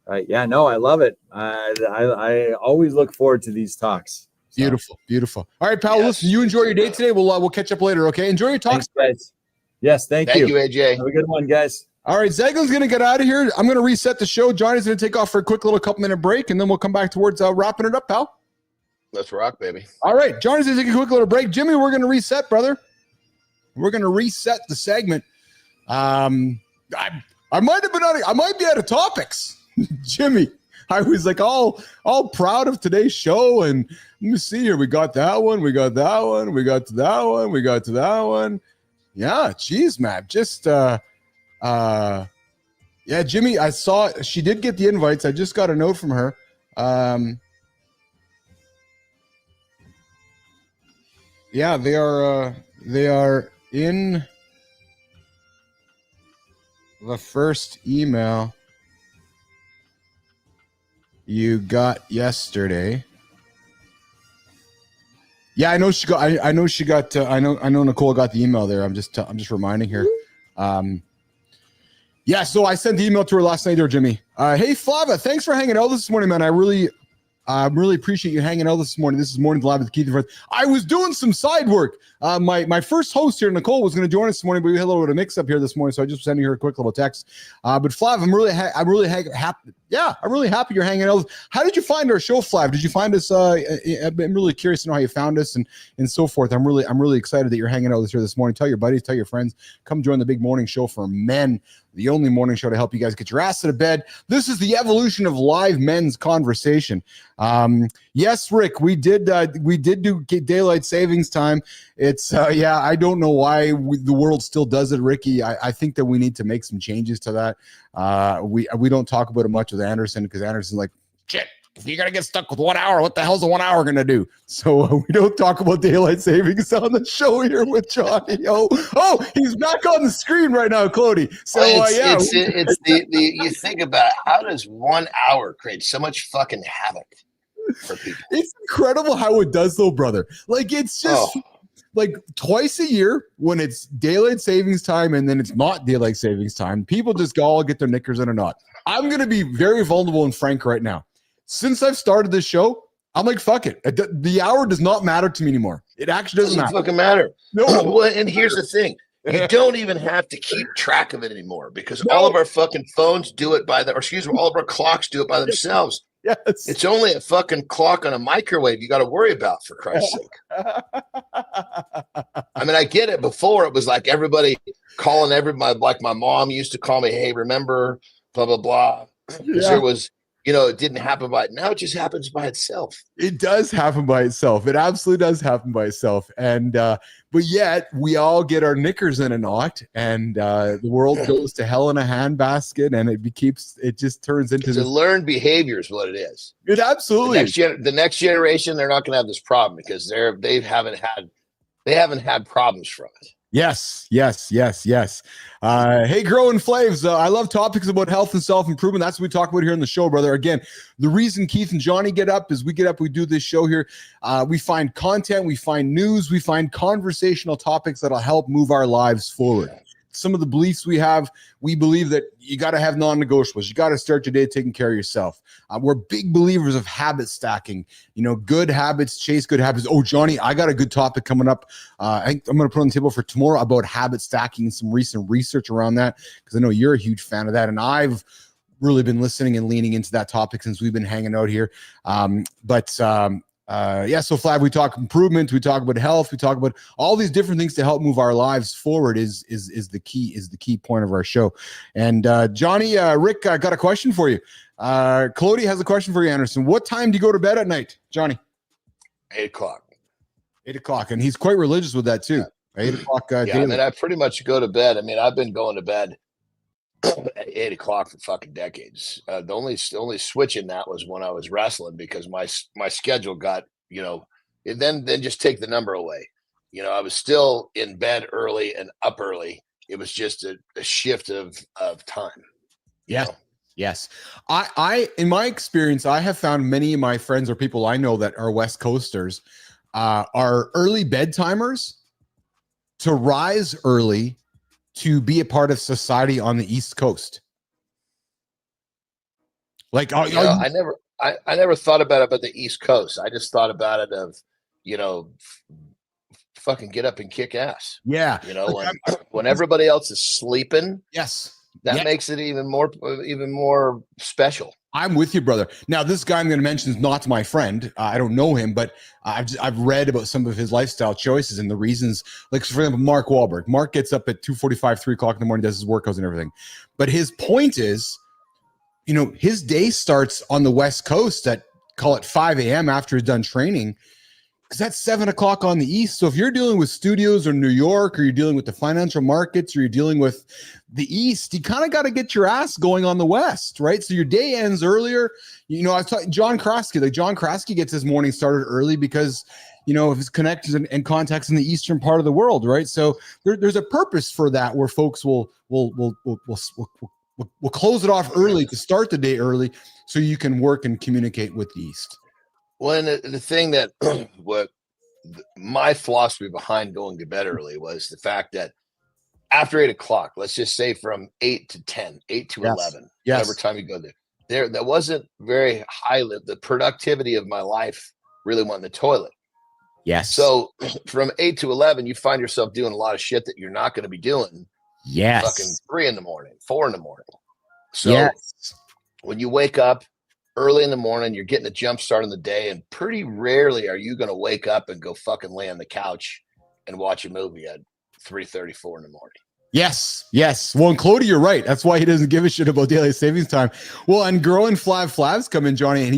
Right. Yeah, no, I love it. I always look forward to these talks. So.
Beautiful. All right, pal. Yes. Listen, you enjoy your day today. We'll catch up later. Okay. Enjoy your talks,
guys. Yes. Thank you,
AJ.
Have a good one, guys.
All right, Zeglen's going to get out of here. I'm going to reset the show. Johnny's going to take off for a quick little couple-minute break, and then we'll come back towards wrapping it up, pal.
Let's rock, baby.
All right, Johnny's going to take a quick little break. Jimmy, we're going to reset, brother. We're going to reset the segment. I might be out of topics, Jimmy. I was like all proud of today's show, and let me see here. We got that one. We got that one. We got to that one. We got to that one. Yeah, geez, man. Just yeah, Jimmy, I saw she did get the invites. I just got a note from her. Yeah, they are in the first email you got yesterday. Yeah, I know she got. I know she got. I know Nicole got the email there. I'm just reminding her. Yeah, so I sent the email to her last night there, Jimmy. Hey, Flava, thanks for hanging out this morning, man. I really appreciate you hanging out this morning. This is Morning Live with Keith and Friends. I was doing some side work. My first host here, Nicole, was going to join us this morning, but we had a little bit of mix up here this morning, so I just sending her a quick little text. But Flav, I'm really happy. Yeah, I'm really happy you're hanging out. How did you find our show, Flav? Did you find us? I've been really curious to know how you found us and so forth. I'm really excited that you're hanging out with us here this morning. Tell your buddies, tell your friends, come join the big morning show for men. The only morning show to help you guys get your ass out of bed. This is the evolution of live men's conversation. Yes, Rick, we did do daylight savings time. It's I don't know why the world still does it, Ricky. I think that we need to make some changes to that. We don't talk about it much with Anderson because Anderson's like, shit, if you're gonna get stuck with 1 hour, what the hell's a 1 hour gonna do? So we don't talk about daylight savings on the show here with Johnny. Oh, he's back on the screen right now, Cody. So
it's the you think about it, how does 1 hour create so much fucking havoc for people?
It's incredible how it does, though, brother. Like it's just. Like twice a year when it's daylight savings time and then it's not daylight savings time, people just all get their knickers in a knot. I'm going to be very vulnerable and frank right now. Since I've started this show, I'm like, fuck it. The hour does not matter to me anymore. It actually doesn't
fucking matter.
No.
Well, and here's the thing. You don't even have to keep track of it anymore because all of our fucking phones do it all of our clocks do it by themselves.
Yes.
It's only a fucking clock on a microwave you got to worry about, for Christ's sake. I mean, I get it. Before it was like everybody calling everybody, like my mom used to call me, hey, remember, blah, blah, blah. Because there was, it didn't happen now it just happens by itself.
It does happen by itself. It absolutely does happen by itself. And, but yet we all get our knickers in a knot and the world goes to hell in a handbasket and it just turns into
this learned behavior is what it is.
It absolutely
the next generation, they're not going to have this problem because they haven't had problems from it.
Yes. Hey, Growing Flaves. I love topics about health and self-improvement. That's what we talk about here on the show, brother. Again, the reason Keith and Johnny get up is we get up, we do this show here. We find content, we find news, we find conversational topics that'll help move our lives forward. Some of the beliefs we have, we believe that you got to have non-negotiables. You got to start your day taking care of yourself. We're big believers of habit stacking. Good habits chase good habits. Oh, Johnny, I got a good topic coming up. I think I'm going to put on the table for tomorrow about habit stacking and some recent research around that, because I know you're a huge fan of that, and I've really been listening and leaning into that topic since we've been hanging out here. So Flav, we talk improvement, we talk about health, we talk about all these different things to help move our lives forward is the key point of our show. And Johnny, Rick, I got a question for you. Clody has a question for you, Anderson. What time do you go to bed at night, Johnny?
8 o'clock.
8 o'clock. And he's quite religious with that too. 8 o'clock.
Yeah, I pretty much go to bed. I've been going to bed at 8 o'clock for fucking decades. The only switch in that was when I was wrestling, because my schedule got, then just take the number away. I was still in bed early and up early. It was just a shift of time.
Yeah. Yes. I in my experience, I have found many of my friends or people I know that are West Coasters are early bedtimers to rise early to be a part of society on the East Coast. Like, I
never thought about it about the East Coast. I just thought about it of, fucking get up and kick ass.
Yeah.
When everybody else is sleeping.
Yes.
That makes it even more special.
I'm with you, brother. Now, this guy I'm going to mention is not my friend. I don't know him, but I've read about some of his lifestyle choices and the reasons. Like, for example, Mark Wahlberg. Mark gets up at 2:45, 3 o'clock in the morning, does his workouts and everything. But his point is, his day starts on the West Coast at, call it 5 a.m. after he's done training, because that's 7 o'clock on the East. So if you're dealing with studios or New York, or you're dealing with the financial markets, or you're dealing with the East, you kind of got to get your ass going on the West, right? So your day ends earlier. I was talking John Kraske. Like, John Kraske gets his morning started early because, of his connections and contacts in the eastern part of the world, right? So there's a purpose for that, where folks will close it off early to start the day early, so you can work and communicate with the East.
Well, and the thing that my philosophy behind going to bed early was the fact that after 8 o'clock, let's just say from 8 to 10, 8 to 11, whatever time you go there, that wasn't very high. The productivity of my life really went in the toilet.
Yes.
So from 8 to 11, you find yourself doing a lot of shit that you're not going to be doing.
Yes.
Fucking 3 in the morning, 4 in the morning. So when you wake up early in the morning, you're getting a jump start on the day, and pretty rarely are you going to wake up and go fucking lay on the couch and watch a movie at 3:34 in the morning.
Yes. Well, and Clody, you're right. That's why he doesn't give a shit about daylight savings time. Well, and Growing Flavs come in, Johnny, and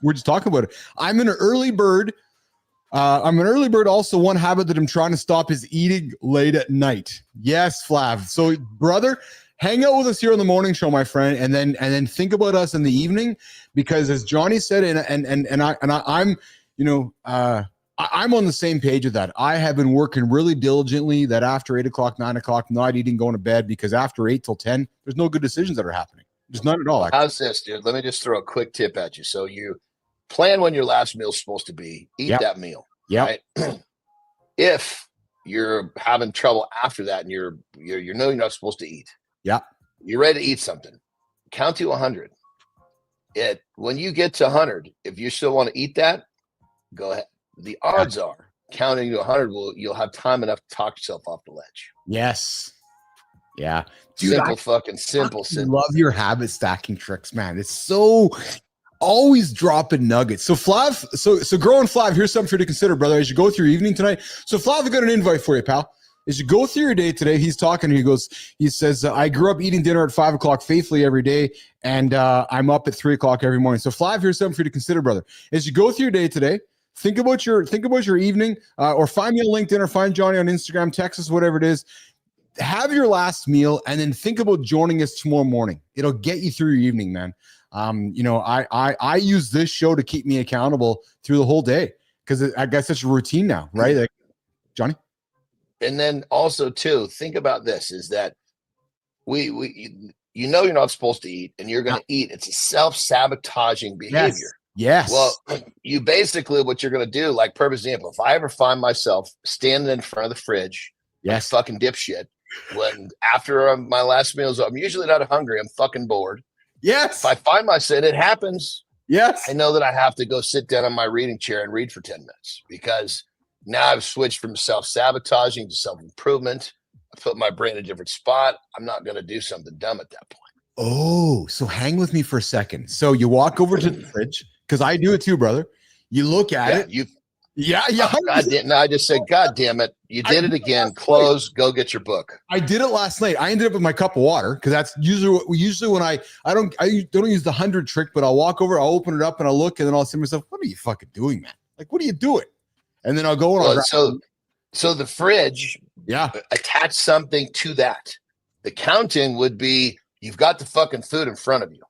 we're just talking about it. I'm an early bird. Also, one habit that I'm trying to stop is eating late at night. Yes, Flav. So, brother, hang out with us here on the morning show, my friend, and then think about us in the evening, because as Johnny said, I'm on the same page with that. I have been working really diligently that after 8 o'clock, 9 o'clock, not eating, going to bed, because after 8 till 10, there's no good decisions that are happening. There's none at all. Actually.
How's this, dude? Let me just throw a quick tip at you. So you plan when your last meal is supposed to be. Eat that meal.
Yeah.
Right? If you're having trouble after that and you're not supposed to eat.
Yeah.
You're ready to eat something. Count to 100. When you get to 100, if you still want to eat that, go ahead. The odds are counting to 100 you'll have time enough to talk yourself off the ledge.
Yes. Yeah. Dude,
Simple.
Love your habit stacking tricks, man. It's so always dropping nuggets. So Flav, so Growing Flav, here's something for you to consider, brother, as you go through your evening tonight. So Flav, I got an invite for you, pal. As you go through your day today, he's talking, he says, I grew up eating dinner at 5 o'clock faithfully every day, and I'm up at 3 o'clock every morning. So Flav, here's something for you to consider, brother. As you go through your day today, think about your evening, or find me on LinkedIn, or find Johnny on Instagram, text us, whatever it is. Have your last meal, and then think about joining us tomorrow morning. It'll get you through your evening, man. I use this show to keep me accountable through the whole day, because I got such a routine now, right? Like, Johnny?
And then also too, think about this: is that you know you're not supposed to eat, and you're going to eat. It's a self-sabotaging behavior.
Yes.
Well, you basically what you're going to do, like perfect example. If I ever find myself standing in front of the fridge, like fucking dipshit, when after my last meal's up, I'm usually not hungry. I'm fucking bored.
Yes.
If I find myself, it happens.
Yes.
I know that I have to go sit down on my reading chair and read for 10 minutes because now I've switched from self-sabotaging to self-improvement. I put my brain in a different spot. I'm not going to do something dumb at that point.
Oh, so hang with me for a second. So you walk over to the fridge, because I do it too, brother. You look at it.
I just said, God damn it. You did it again. Close, go get your book.
I did it last night. I ended up with my cup of water because that's usually when I don't use the 100 trick, but I'll walk over, I'll open it up and I'll look, and then I'll say to myself, what are you fucking doing, man? Like, what are you doing? And then I'll go and
so the fridge, attach something to that. The counting would be you've got the fucking food in front of you.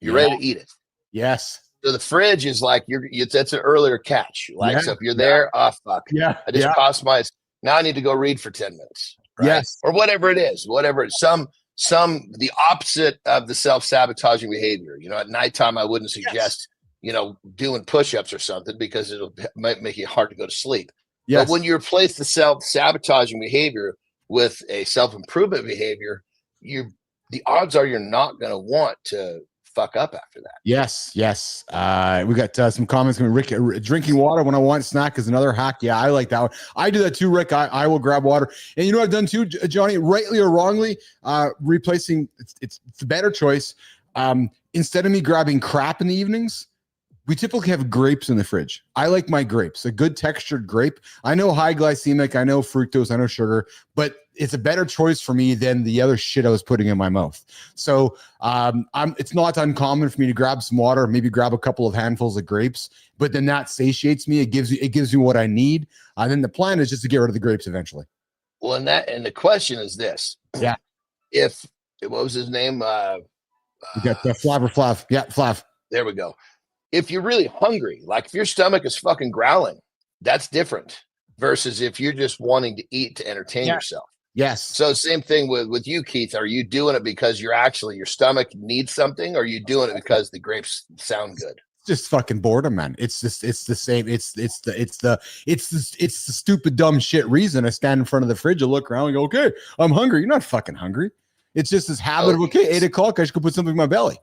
You're ready to eat it.
Yes.
So the fridge is like that's an earlier catch. Like, so if you're there, fuck.
Yeah.
I just cost now I need to go read for 10 minutes. Right?
Yes.
Or whatever it is, the opposite of the self-sabotaging behavior. You know, at nighttime, I wouldn't suggest, doing push-ups or something because might make it hard to go to sleep. Yes. But when you replace the self-sabotaging behavior with a self-improvement behavior, the odds are you're not going to want to fuck up after that.
Yes. We got some comments coming. Rick, drinking water when I want a snack is another hack. Yeah, I like that one. I do that too, Rick. I will grab water. And you know what I've done too, Johnny, rightly or wrongly, replacing, it's the better choice. Instead of me grabbing crap in the evenings, we typically have grapes in the fridge. I like my grapes, a good textured grape. I know high glycemic, I know fructose, I know sugar, but it's a better choice for me than the other shit I was putting in my mouth. So it's not uncommon for me to grab some water, maybe grab a couple of handfuls of grapes, but then that satiates me. It gives me what I need. And then the plan is just to get rid of the grapes eventually.
Well, and the question is this.
Yeah.
What was his name?
We got Flav. Yeah, Flav.
There we go. If you're really hungry, like if your stomach is fucking growling, that's different versus if you're just wanting to eat to entertain yourself.
Yes.
So same thing with you, Keith. Are you doing it because your stomach needs something, or are you doing it because the grapes sound good?
Just fucking boredom, man. It's the same. It's the stupid dumb shit reason I stand in front of the fridge and look around and go, okay, I'm hungry. You're not fucking hungry. It's just this habit of, okay, 8 o'clock, I should go put something in my belly.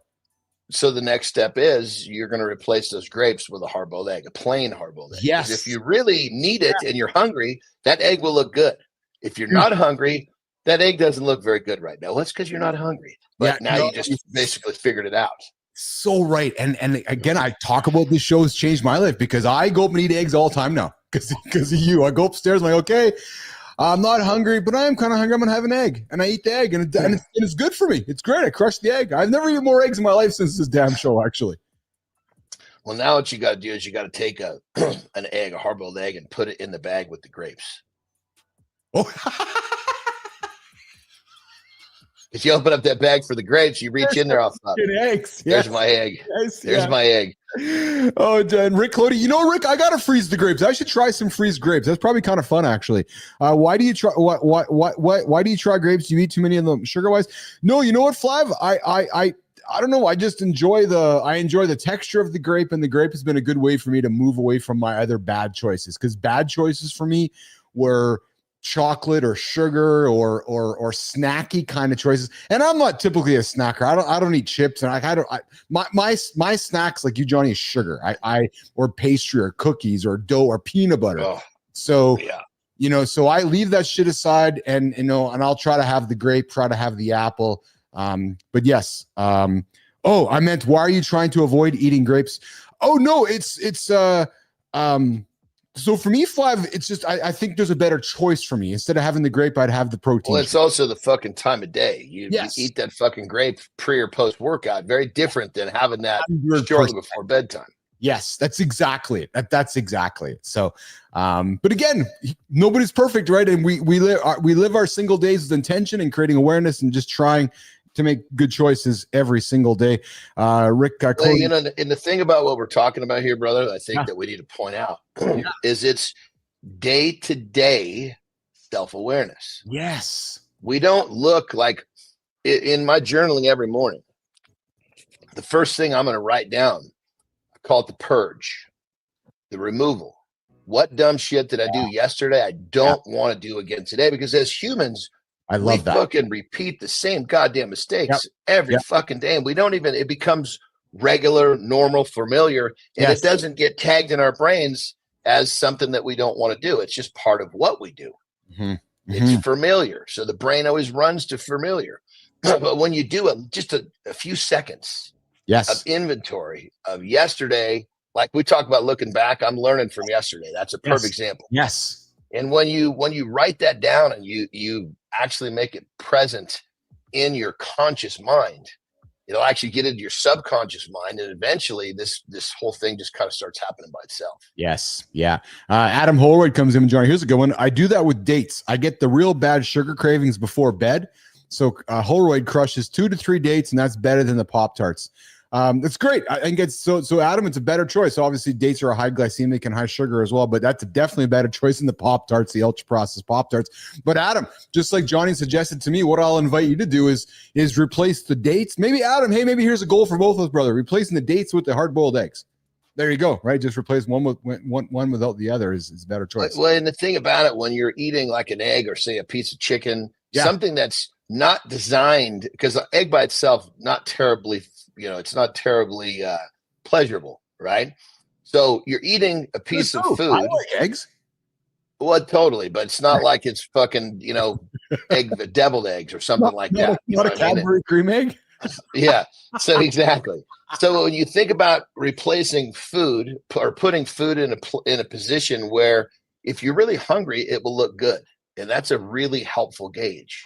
So the next step is you're going to replace those grapes with a hard-boiled egg, a plain hard-boiled egg.
Yes.
If you really need it and you're hungry, that egg will look good. If you're not hungry, that egg doesn't look very good right now. Well, it's because you're not hungry. But you just basically figured it out.
So right. And again, I talk about this show has changed my life because I go up and eat eggs all the time now because of you. I go upstairs and I'm like, okay, I'm not hungry, but I am kind of hungry. I'm going to have an egg. And I eat the egg, and it's good for me. It's great. I crushed the egg. I've never eaten more eggs in my life since this damn show, actually.
Well, now what you got to do is you got to take a hard-boiled egg, and put it in the bag with the grapes.
Oh,
if you open up that bag for the grapes, you reach in there.
Eggs.
There's my egg.
Yes,
There's my egg.
Oh, Dan, Rick Cody. You know, Rick, I gotta freeze the grapes. I should try some freeze grapes. That's probably kind of fun, actually. Why do you try? Why do you try grapes? Do you eat too many of them, sugar wise? No, you know what, Flav? I don't know. I just enjoy the texture of the grape, and the grape has been a good way for me to move away from my other bad choices. Because bad choices for me were chocolate or sugar or snacky kind of choices. And I'm not typically a snacker. I don't eat chips, and my snacks, like you, Johnny, is sugar. Or pastry or cookies or dough or peanut butter.
Oh,
so so I leave that shit aside, and and I'll try to have the grape, try to have the apple. But yes. I meant, why are you trying to avoid eating grapes? Oh no, so for me, Flav, it's just I think there's a better choice for me. Instead of having the grape, I'd have the protein.
Well, it's also the fucking time of day. You eat that fucking grape pre or post workout. Very different than having that shortly before bedtime.
Yes, that's exactly it. That's exactly it. So, but again, nobody's perfect, right? And we live our single days with intention and creating awareness and just trying to make good choices every single day. Rick, Cody,
and the thing about what we're talking about here, brother, I think that we need to point out is it's day-to-day self-awareness.
Yes.
We don't look like in my journaling every morning. The first thing I'm going to write down, I call it the purge, the removal. What dumb shit did I do yesterday? I don't want to do again today, because as humans,
I
we
love that.
fucking repeat the same goddamn mistakes every
Yep.
fucking day. And we don't even, it becomes regular, normal, familiar, and
Yes.
it doesn't get tagged in our brains as something that we don't want to do. It's just part of what we do.
Mhm.
It's familiar. So the brain always runs to familiar. But when you do just a few seconds of inventory of yesterday, like we talk about looking back, I'm learning from yesterday. That's a perfect example.
Yes.
And when you write that down and you actually make it present in your conscious mind, it'll actually get into your subconscious mind, and eventually this whole thing just kind of starts happening by itself.
Yes. Yeah. Adam Holroyd comes in and joins. Here's a good one. I do that with dates. I get the real bad sugar cravings before bed. So Holroyd crushes 2 to 3 dates, and that's better than the Pop-Tarts. It's great. I think it's so Adam, it's a better choice. Obviously, dates are a high glycemic and high sugar as well, but that's definitely a better choice than the Pop-Tarts, the ultra processed Pop-Tarts. But Adam, just like Johnny suggested to me, what I'll invite you to do is replace the dates. Maybe Adam, hey, maybe here's a goal for both of us, brother. Replacing the dates with the hard-boiled eggs. There you go, right? Just replace one without the other is a better choice.
Well, and the thing about it, when you're eating like an egg or say a piece of chicken, something that's not designed, because the egg by itself, not terribly, it's not terribly pleasurable, right? So you're eating a piece of food.
I like eggs.
Well, totally, but it's not like it's fucking, deviled eggs or something like that.
Not a Cadbury cream egg.
Yeah. So exactly. So when you think about replacing food or putting food in a position where if you're really hungry, it will look good, and that's a really helpful gauge.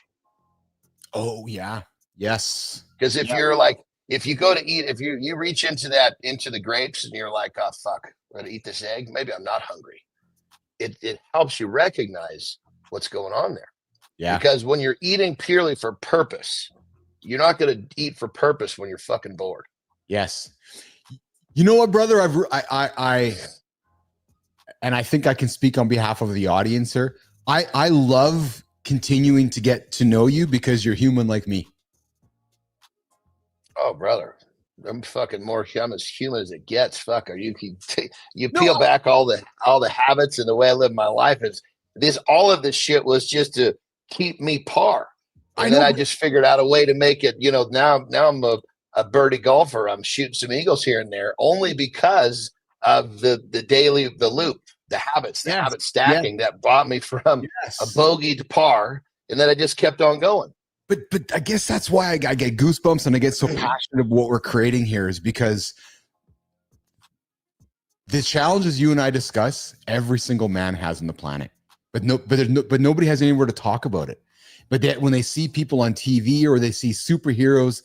Oh yeah. Yes.
Because if you're like, if you go to eat, if you reach into the grapes and you're like, oh fuck, I'm gonna eat this egg, maybe I'm not hungry. It helps you recognize what's going on there.
Yeah.
Because when you're eating purely for purpose, you're not gonna eat for purpose when you're fucking bored.
Yes. You know what, brother? I think I can speak on behalf of the audience here. I love continuing to get to know you because you're human like me.
Oh, brother, I'm fucking I'm as human as it gets. Fuck, you peel back all the habits and the way I live my life. All of this shit was just to keep me par. And then I just figured out a way to make it, now I'm a birdie golfer. I'm shooting some eagles here and there only because of the loop, the habit stacking that brought me from a bogey to par. And then I just kept on going.
But I guess that's why I get goosebumps and I get so passionate about what we're creating here, is because the challenges you and I discuss, every single man has on the planet, but nobody has anywhere to talk about it. But when they see people on TV or they see superheroes,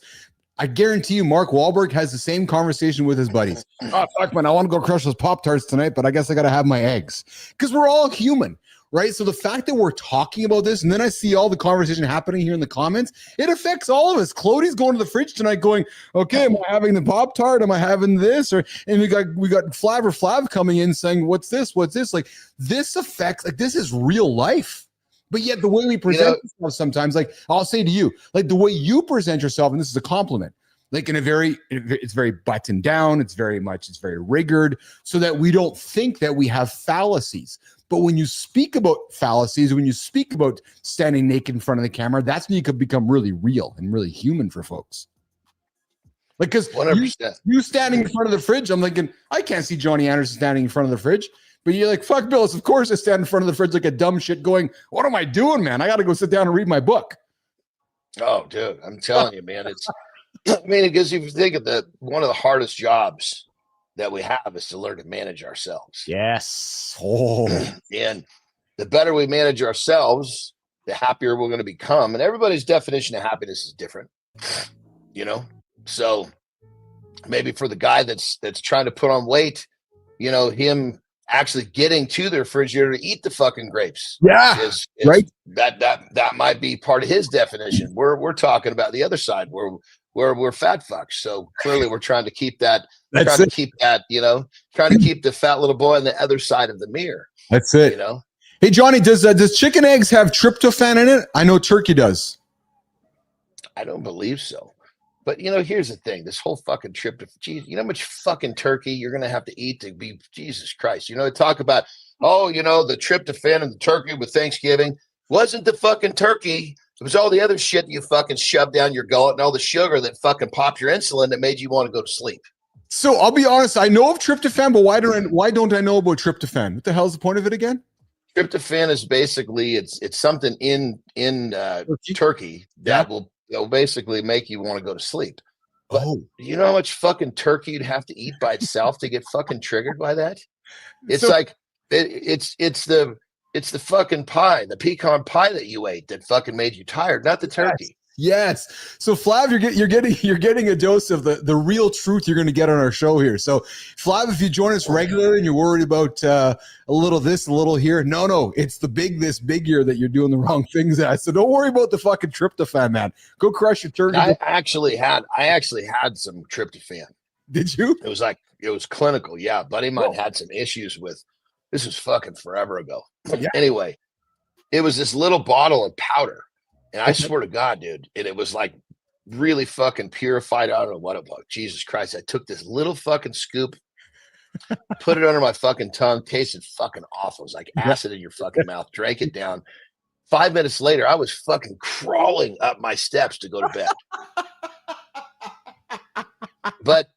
I guarantee you Mark Wahlberg has the same conversation with his buddies. Oh, fuck, man, I want to go crush those Pop-Tarts tonight, but I guess I got to have my eggs, because we're all human. Right. So the fact that we're talking about this, and then I see all the conversation happening here in the comments, it affects all of us. Chloe's going to the fridge tonight going, okay, am I having the Pop-Tart? Am I having this? And we got Flav coming in saying, what's this? What's this? Like, this affects, like, this is real life. But yet the way we present ourselves sometimes, like I'll say to you, like the way you present yourself, and this is a compliment, like it's very buttoned down. It's very rigored, so that we don't think that we have fallacies. But when you speak about fallacies, when you speak about standing naked in front of the camera, that's when you could become really real and really human for folks. Like, because you standing in front of the fridge, I'm thinking, I can't see Johnny Anderson standing in front of the fridge. But you're like, fuck, Billis, of course I stand in front of the fridge like a dumb shit going, what am I doing, man? I got to go sit down and read my book.
Oh, dude, I'm telling you, man. Because if you think of one of the hardest jobs that we have is to learn to manage ourselves.
Yes. Oh.
And the better we manage ourselves, the happier we're going to become. And everybody's definition of happiness is different, So maybe for the guy that's trying to put on weight, him actually getting to the refrigerator to eat the fucking grapes.
Yeah. Right.
That might be part of his definition. We're talking about the other side where we're fat fucks. So clearly we're trying to keep that. Trying to keep the fat little boy on the other side of the mirror.
That's it. Hey, Johnny, does chicken eggs have tryptophan in it? I know turkey does.
I don't believe so. But here's the thing: this whole fucking geez, you know how much fucking turkey you're gonna have to eat to be Jesus Christ. Talk about the tryptophan and the turkey with Thanksgiving. Wasn't the fucking turkey? It was all the other shit you fucking shoved down your gullet and all the sugar that fucking popped your insulin that made you want to go to sleep.
So I'll be honest, I know of tryptophan, but why don't I know about tryptophan? What the hell's the point of it again?
Tryptophan is basically it's something in turkey that will basically make you want to go to sleep. But you know how much fucking turkey you'd have to eat by itself to get fucking triggered by that? It's it's the fucking pie, the pecan pie that you ate that fucking made you tired, not the turkey.
Yes. So Flav, you're getting a dose of the real truth you're going to get on our show here. So Flav, if you join us regularly and you're worried about a little this, a little here, no, it's the big this, big year that you're doing the wrong things at. So don't worry about the fucking tryptophan, man. Go crush your turkey.
I actually had some tryptophan.
Did you?
It was clinical. Yeah, a buddy of mine had some issues with. This was fucking forever ago.
Yeah.
Anyway, it was this little bottle of powder. And I swear to God, dude, and it was like really fucking purified. I don't know what it was. Jesus Christ. I took this little fucking scoop, put it under my fucking tongue, tasted fucking awful. It was like acid in your fucking mouth, drank it down. 5 minutes later, I was fucking crawling up my steps to go to bed. But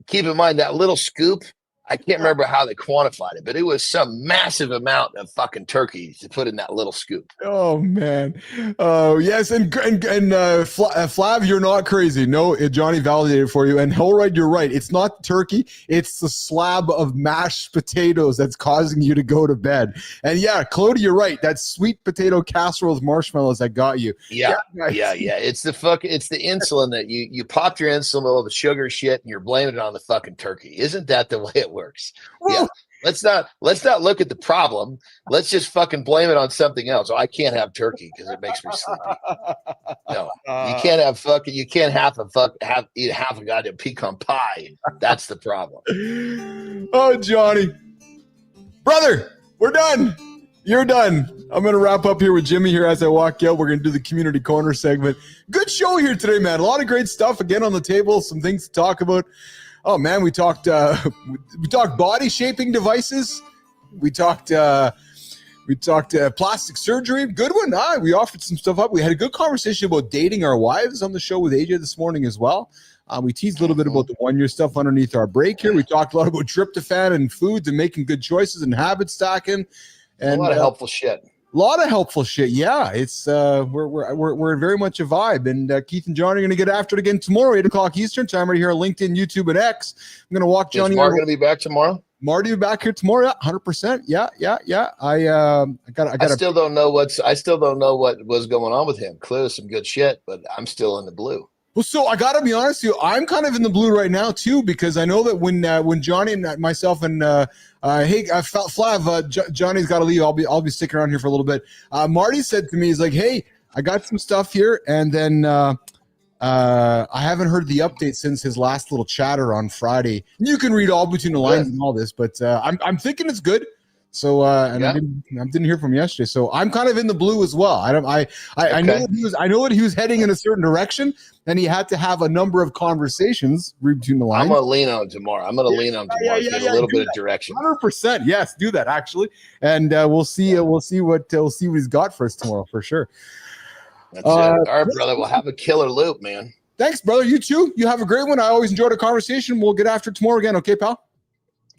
keep in mind that little scoop, I can't remember how they quantified it, but it was some massive amount of fucking turkey to put in that little scoop.
Oh man. Oh yes. And Flav, you're not crazy. No, Johnny validated for you. And Holroyd, you're right. It's not turkey. It's the slab of mashed potatoes that's causing you to go to bed. And yeah, Clody, you're right. That sweet potato casserole with marshmallows that got you.
Yeah. It's the insulin that you popped your insulin with all the sugar shit and you're blaming it on the fucking turkey. Isn't that the way it works? Yeah. Let's not look at the problem. Let's just fucking blame it on something else. Oh, I can't have turkey because it makes me sleepy. No, you can't eat half a goddamn pecan pie. That's the problem.
Oh, Johnny, brother, we're done. You're done. I'm going to wrap up here with Jimmy here as I walk out. We're going to do the community corner segment. Good show here today, man. A lot of great stuff again on the table. Some things to talk about. Oh man, we talked body shaping devices. We talked plastic surgery. Good one. We offered some stuff up. We had a good conversation about dating our wives on the show with AJ this morning as well. We teased a little bit about the 1 year stuff underneath our break here. We talked a lot about tryptophan and foods and making good choices and habit stacking. And
a lot of helpful shit.
A lot of helpful shit. Yeah, it's we're very much a vibe. And Keith and Johnny are going to get after it again tomorrow, 8:00 Eastern time, right here on LinkedIn, YouTube, and X. I'm going to walk Johnny.
Is Mark going to be back tomorrow?
Marty will be back here tomorrow. Yeah, 100%. Yeah. I still don't know what
was going on with him. Clearly some good shit, but I'm still in the blue.
Well, so I got to be honest with you, I'm kind of in the blue right now too, because I know that when Johnny and myself and Flav, Johnny's got to leave. I'll be sticking around here for a little bit. Marty said to me, he's like, "Hey, I got some stuff here," and then I haven't heard the update since his last little chatter on Friday. You can read all between the lines and all this, but I'm thinking it's good. So I didn't hear from him yesterday. So I'm kind of in the blue as well. I know that he was heading in a certain direction, and he had to have a number of conversations read between the lines.
I'm gonna lean on tomorrow. Get a little bit of direction.
100%. Yes, do that actually, and we'll see what he's got for us tomorrow for sure.
That's it. All right, brother. We'll have a killer loop, man.
Thanks, brother. You too. You have a great one. I always enjoyed our conversation. We'll get after it tomorrow again. Okay, pal?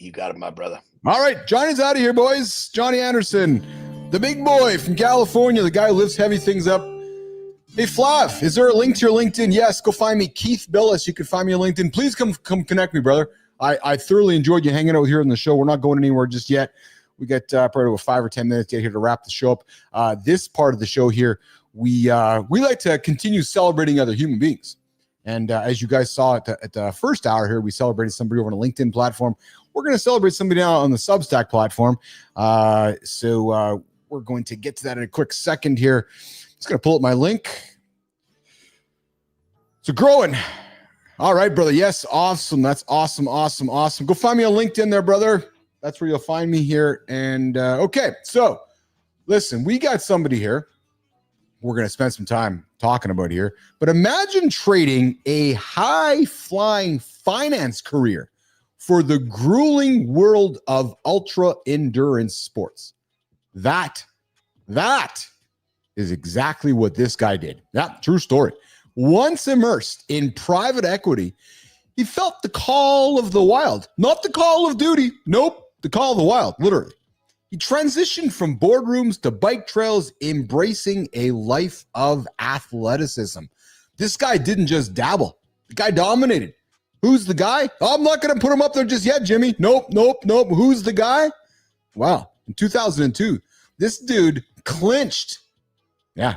You got it, my brother.
All right, Johnny's out of here, boys. Johnny Anderson, the big boy from California, the guy who lifts heavy things up. Hey, Flav, is there a link to your LinkedIn? Yes, go find me, Keith Billis. You can find me on LinkedIn. Please come connect me, brother. I thoroughly enjoyed you hanging out here on the show. We're not going anywhere just yet. We got probably 5 or 10 minutes to get here to wrap the show up. This part of the show here, we like to continue celebrating other human beings. And as you guys saw at the first hour here, we celebrated somebody over on a LinkedIn platform. We're going to celebrate somebody now on the Substack platform. So we're going to get to that in a quick second here. Just going to pull up my link. So growing. All right, brother. Yes. Awesome. That's awesome. Go find me on LinkedIn there, brother. That's where you'll find me here. And okay. So listen, we got somebody here we're going to spend some time talking about here, but imagine trading a high-flying finance career for the grueling world of ultra endurance sports. That is exactly what this guy did. Yeah, true story. Once immersed in private equity, he felt the call of the wild, not the call of duty. Nope, the call of the wild, literally. He transitioned from boardrooms to bike trails, embracing a life of athleticism. This guy didn't just dabble. The guy dominated. Who's the guy? Oh, I'm not going to put him up there just yet, Jimmy. Nope. Who's the guy? Wow. In 2002, this dude clinched the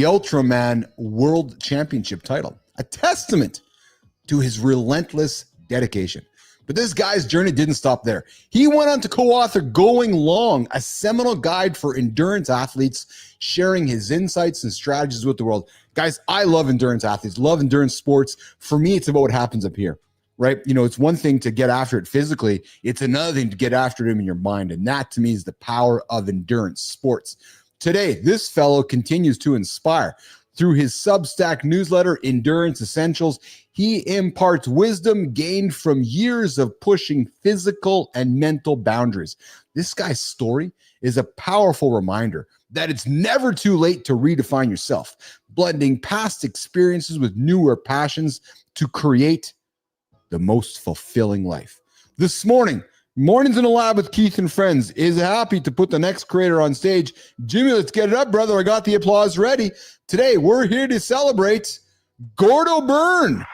Ultraman World Championship title, a testament to his relentless dedication. But this guy's journey didn't stop there. He went on to co-author Going Long, a seminal guide for endurance athletes, sharing his insights and strategies with the world. Guys, I love endurance athletes, love endurance sports. For me, it's about what happens up here, right? You know, it's one thing to get after it physically. It's another thing to get after it in your mind. And that, to me, is the power of endurance sports. Today, this fellow continues to inspire. Through his Substack newsletter, Endurance Essentials, he imparts wisdom gained from years of pushing physical and mental boundaries. This guy's story is a powerful reminder that it's never too late to redefine yourself, blending past experiences with newer passions to create the most fulfilling life. This morning, Mornings in the Lab with Keith and Friends is happy to put the next creator on stage. Jimmy, let's get it up, brother. I got the applause ready. Today, we're here to celebrate Gordo Byrne.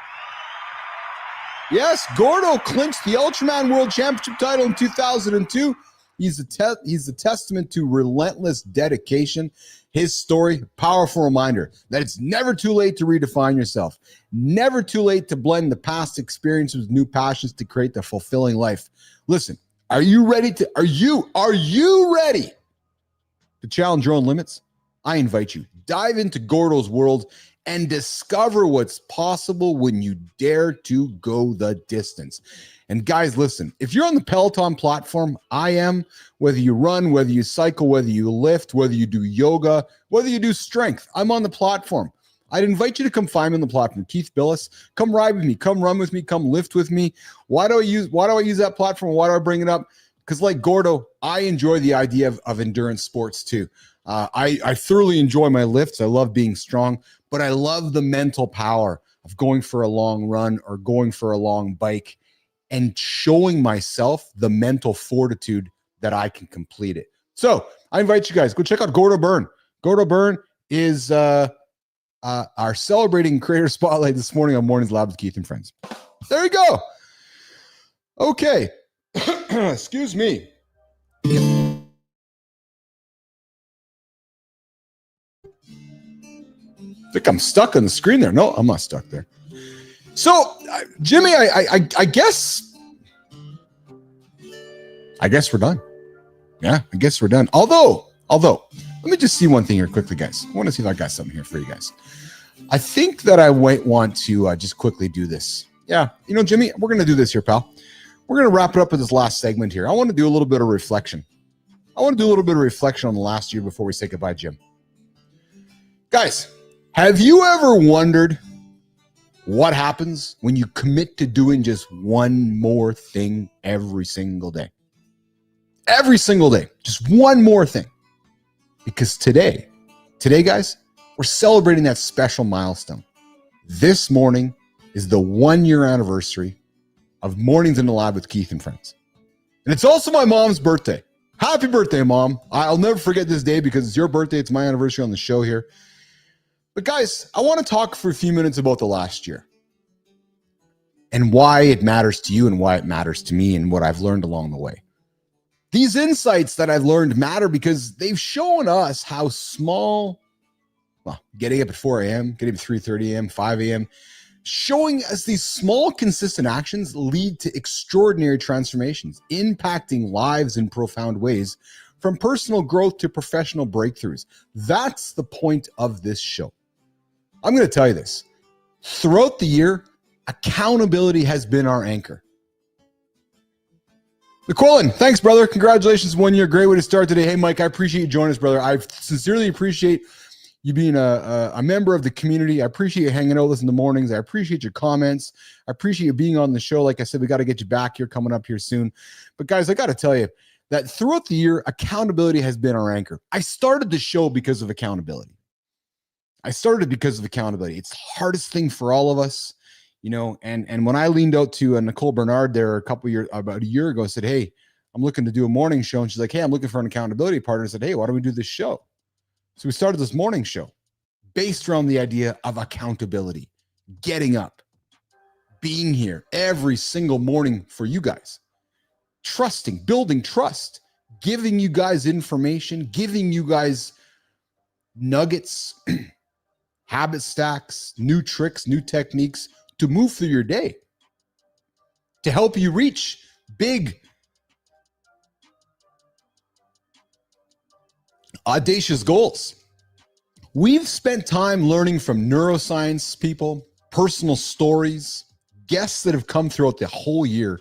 Yes, Gordo clinched the Ultraman World Championship title in 2002. He's a testament to relentless dedication. His story, powerful reminder that it's never too late to redefine yourself. Never too late to blend the past experiences with new passions to create the fulfilling life. Listen, are you ready to challenge your own limits? I invite you. Dive into Gordo's world and discover what's possible when you dare to go the distance. And guys, listen, if you're on the Peloton platform, I am, whether you run, whether you cycle, whether you lift, whether you do yoga, whether you do strength, I'm on the platform. I'd invite you to come find me on the platform. Keith Billis, come ride with me, come run with me, come lift with me. Why do I use that platform? Why do I bring it up? Because like Gordo, I enjoy the idea of endurance sports too. I thoroughly enjoy my lifts. I love being strong, but I love the mental power of going for a long run or going for a long bike and showing myself the mental fortitude that I can complete it. So I invite you guys, go check out Gordo Byrne. Gordo Byrne is our celebrating creator spotlight this morning on Mornings Lab with Keith and Friends. There you go. Okay. Excuse me. I think I'm stuck on the screen there. No, I'm not stuck there. So, Jimmy, I guess we're done. Yeah, I guess we're done. Although, let me just see one thing here quickly, guys. I want to see if I got something here for you guys. I think that I might want to just quickly do this. Yeah, you know, Jimmy, we're going to do this here, pal. We're going to wrap it up with this last segment here. I want to do a little bit of reflection. On the last year before we say goodbye, Jim. Guys, have you ever wondered what happens when you commit to doing just one more thing every single day? Every single day, just one more thing. Because today, guys, we're celebrating that special milestone. This morning is the 1-year anniversary of Mornings in the Lab with Keith and Friends. And it's also my mom's birthday. Happy birthday, Mom. I'll never forget this day because it's your birthday. It's my anniversary on the show here. But guys, I want to talk for a few minutes about the last year and why it matters to you and why it matters to me and what I've learned along the way. These insights that I've learned matter because they've shown us how small, getting up at 4 a.m., getting up at 3:30 a.m., 5 a.m., showing us these small, consistent actions lead to extraordinary transformations, impacting lives in profound ways, from personal growth to professional breakthroughs. That's the point of this show. I'm going to tell you this. Throughout the year, accountability has been our anchor. McQuillan, thanks, brother. Congratulations, 1 year. Great way to start today. Hey, Mike, I appreciate you joining us, brother. I sincerely appreciate you being a member of the community. I appreciate you hanging out with us in the mornings. I appreciate your comments. I appreciate you being on the show. Like I said, we got to get you back here coming up here soon. But guys, I got to tell you that throughout the year, accountability has been our anchor. I started the show because of accountability. It's the hardest thing for all of us, you know, and when I leaned out to Nicole Bernard there about a year ago, said, hey, I'm looking to do a morning show. And she's like, hey, I'm looking for an accountability partner. I said, hey, why don't we do this show? So we started this morning show based around the idea of accountability, getting up, being here every single morning for you guys, trusting, building trust, giving you guys information, giving you guys nuggets, habit stacks, new tricks, new techniques to move through your day, to help you reach big, audacious goals. We've spent time learning from neuroscience people, personal stories, guests that have come throughout the whole year,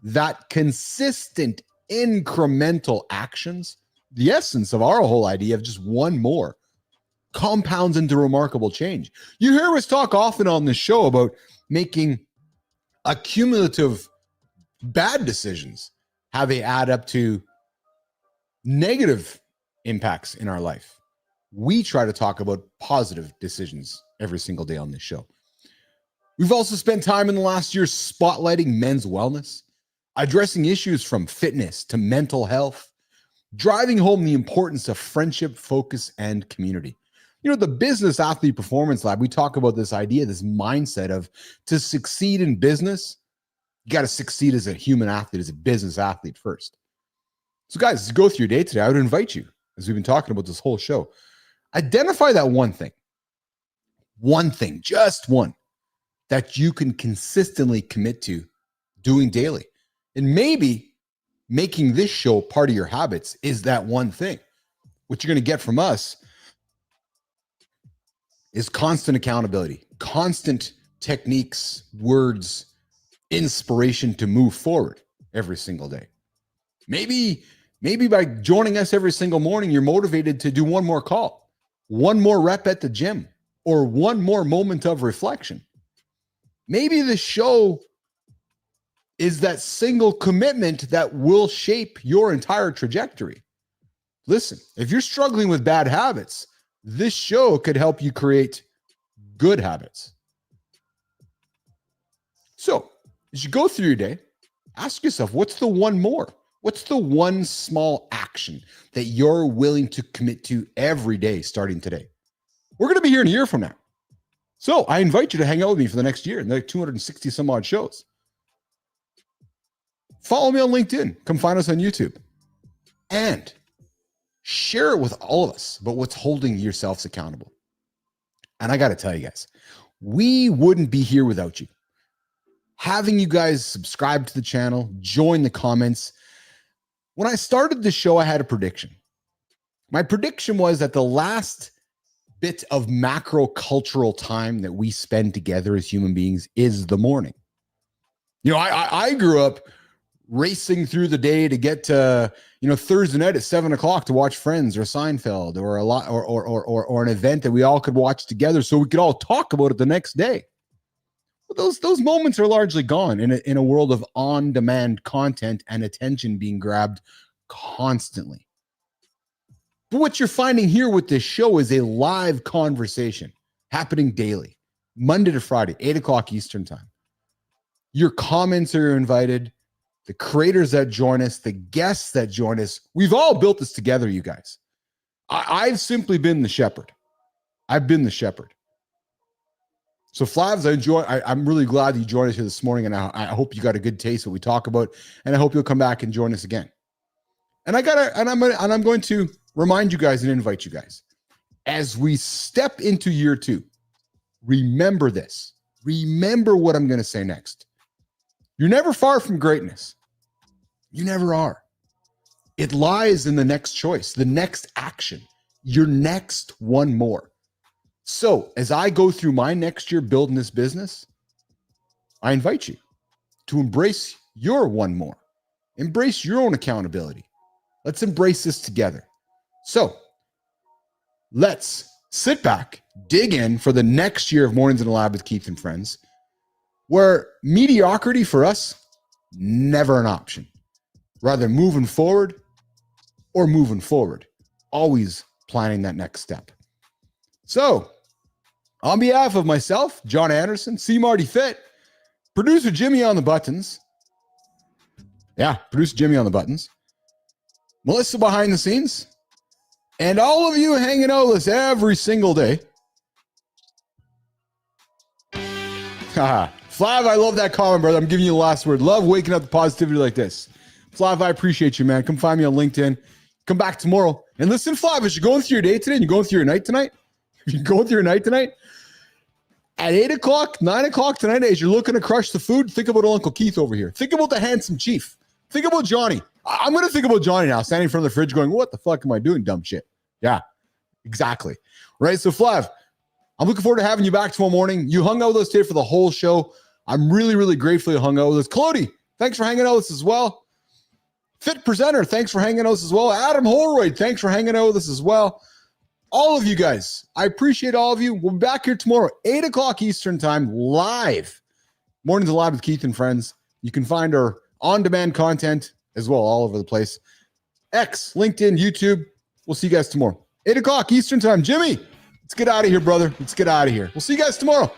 that consistent incremental actions, the essence of our whole idea of just one more, compounds into remarkable change. You hear us talk often on this show about making accumulative bad decisions, how they add up to negative impacts in our life. We try to talk about positive decisions every single day on this show. We've also spent time in the last year spotlighting men's wellness, addressing issues from fitness to mental health, driving home the importance of friendship, focus, and community. You know, the Business Athlete Performance Lab, we talk about this idea, this mindset of to succeed in business, you got to succeed as a human athlete, as a business athlete first. So guys, as you go through your day today, I would invite you, as we've been talking about this whole show, identify that one thing, just one, that you can consistently commit to doing daily. And maybe making this show part of your habits is that one thing. What you're going to get from us is constant accountability, constant techniques, words, inspiration to move forward every single day. Maybe by joining us every single morning, you're motivated to do one more call, one more rep at the gym, or one more moment of reflection. Maybe the show is that single commitment that will shape your entire trajectory. Listen, if you're struggling with bad habits, this show could help you create good habits. So, as you go through your day, ask yourself, what's the one more? What's the one small action that you're willing to commit to every day starting today? We're going to be here in a year from now. So, I invite you to hang out with me for the next year in the 260 some odd shows. Follow me on LinkedIn. Come find us on YouTube. And share it with all of us about what's holding yourselves accountable. And I got to tell you guys, we wouldn't be here without you. Having you guys subscribe to the channel, join the comments. When I started the show, I had a prediction. My prediction was that the last bit of macro cultural time that we spend together as human beings is the morning. You know, I grew up racing through the day to get to, Thursday night at 7:00 to watch Friends or Seinfeld or or an event that we all could watch together so we could all talk about it the next day. Well, those moments are largely gone in a world of on-demand content and attention being grabbed constantly. But what you're finding here with this show is a live conversation happening daily, Monday to Friday, 8:00 Eastern time. Your comments are invited. The creators that join us, the guests that join us, we've all built this together, you guys. I've simply been the shepherd. I've been the shepherd. So Flavs, I'm really glad you joined us here this morning, and I hope you got a good taste of what we talk about, and I hope you'll come back and join us again. And I'm going to remind you guys and invite you guys, as we step into year 2, remember this. Remember what I'm going to say next. You're never far from greatness. You never are. It lies in the next choice, the next action, your next one more. So as I go through my next year building this business, I invite you to embrace your one more. Embrace your own accountability. Let's embrace this together. So let's sit back, dig in for the next year of Mornings in the Lab with Keith and Friends, where mediocrity for us, never an option. Rather moving forward or moving forward. Always planning that next step. So, on behalf of myself, John Anderson, C. Marty Fit, producer Jimmy on the buttons. Yeah, producer Jimmy on the buttons. Melissa behind the scenes. And all of you hanging out with us every single day. Haha. Flav, I love that comment, brother. I'm giving you the last word. Love waking up to positivity like this. Flav, I appreciate you, man. Come find me on LinkedIn. Come back tomorrow. And listen, Flav, as you're going through your day today and you're going through your night tonight, at 8 o'clock, 9 o'clock tonight, as you're looking to crush the food, think about Uncle Keith over here. Think about the handsome chief. Think about Johnny. I'm going to think about Johnny now, standing in front of the fridge going, what the fuck am I doing, dumb shit? Yeah, exactly. Right? So, Flav, I'm looking forward to having you back tomorrow morning. You hung out with us today for the whole show. I'm really, really grateful you hung out with us. Clody, thanks for hanging out with us as well. Fit Presenter, thanks for hanging out with us as well. Adam Holroyd, thanks for hanging out with us as well. All of you guys, I appreciate all of you. We'll be back here tomorrow, 8 o'clock Eastern time, live. Mornings Alive with Keith and Friends. You can find our on-demand content as well all over the place. X, LinkedIn, YouTube. We'll see you guys tomorrow. 8 o'clock Eastern time. Jimmy, let's get out of here, brother. Let's get out of here. We'll see you guys tomorrow.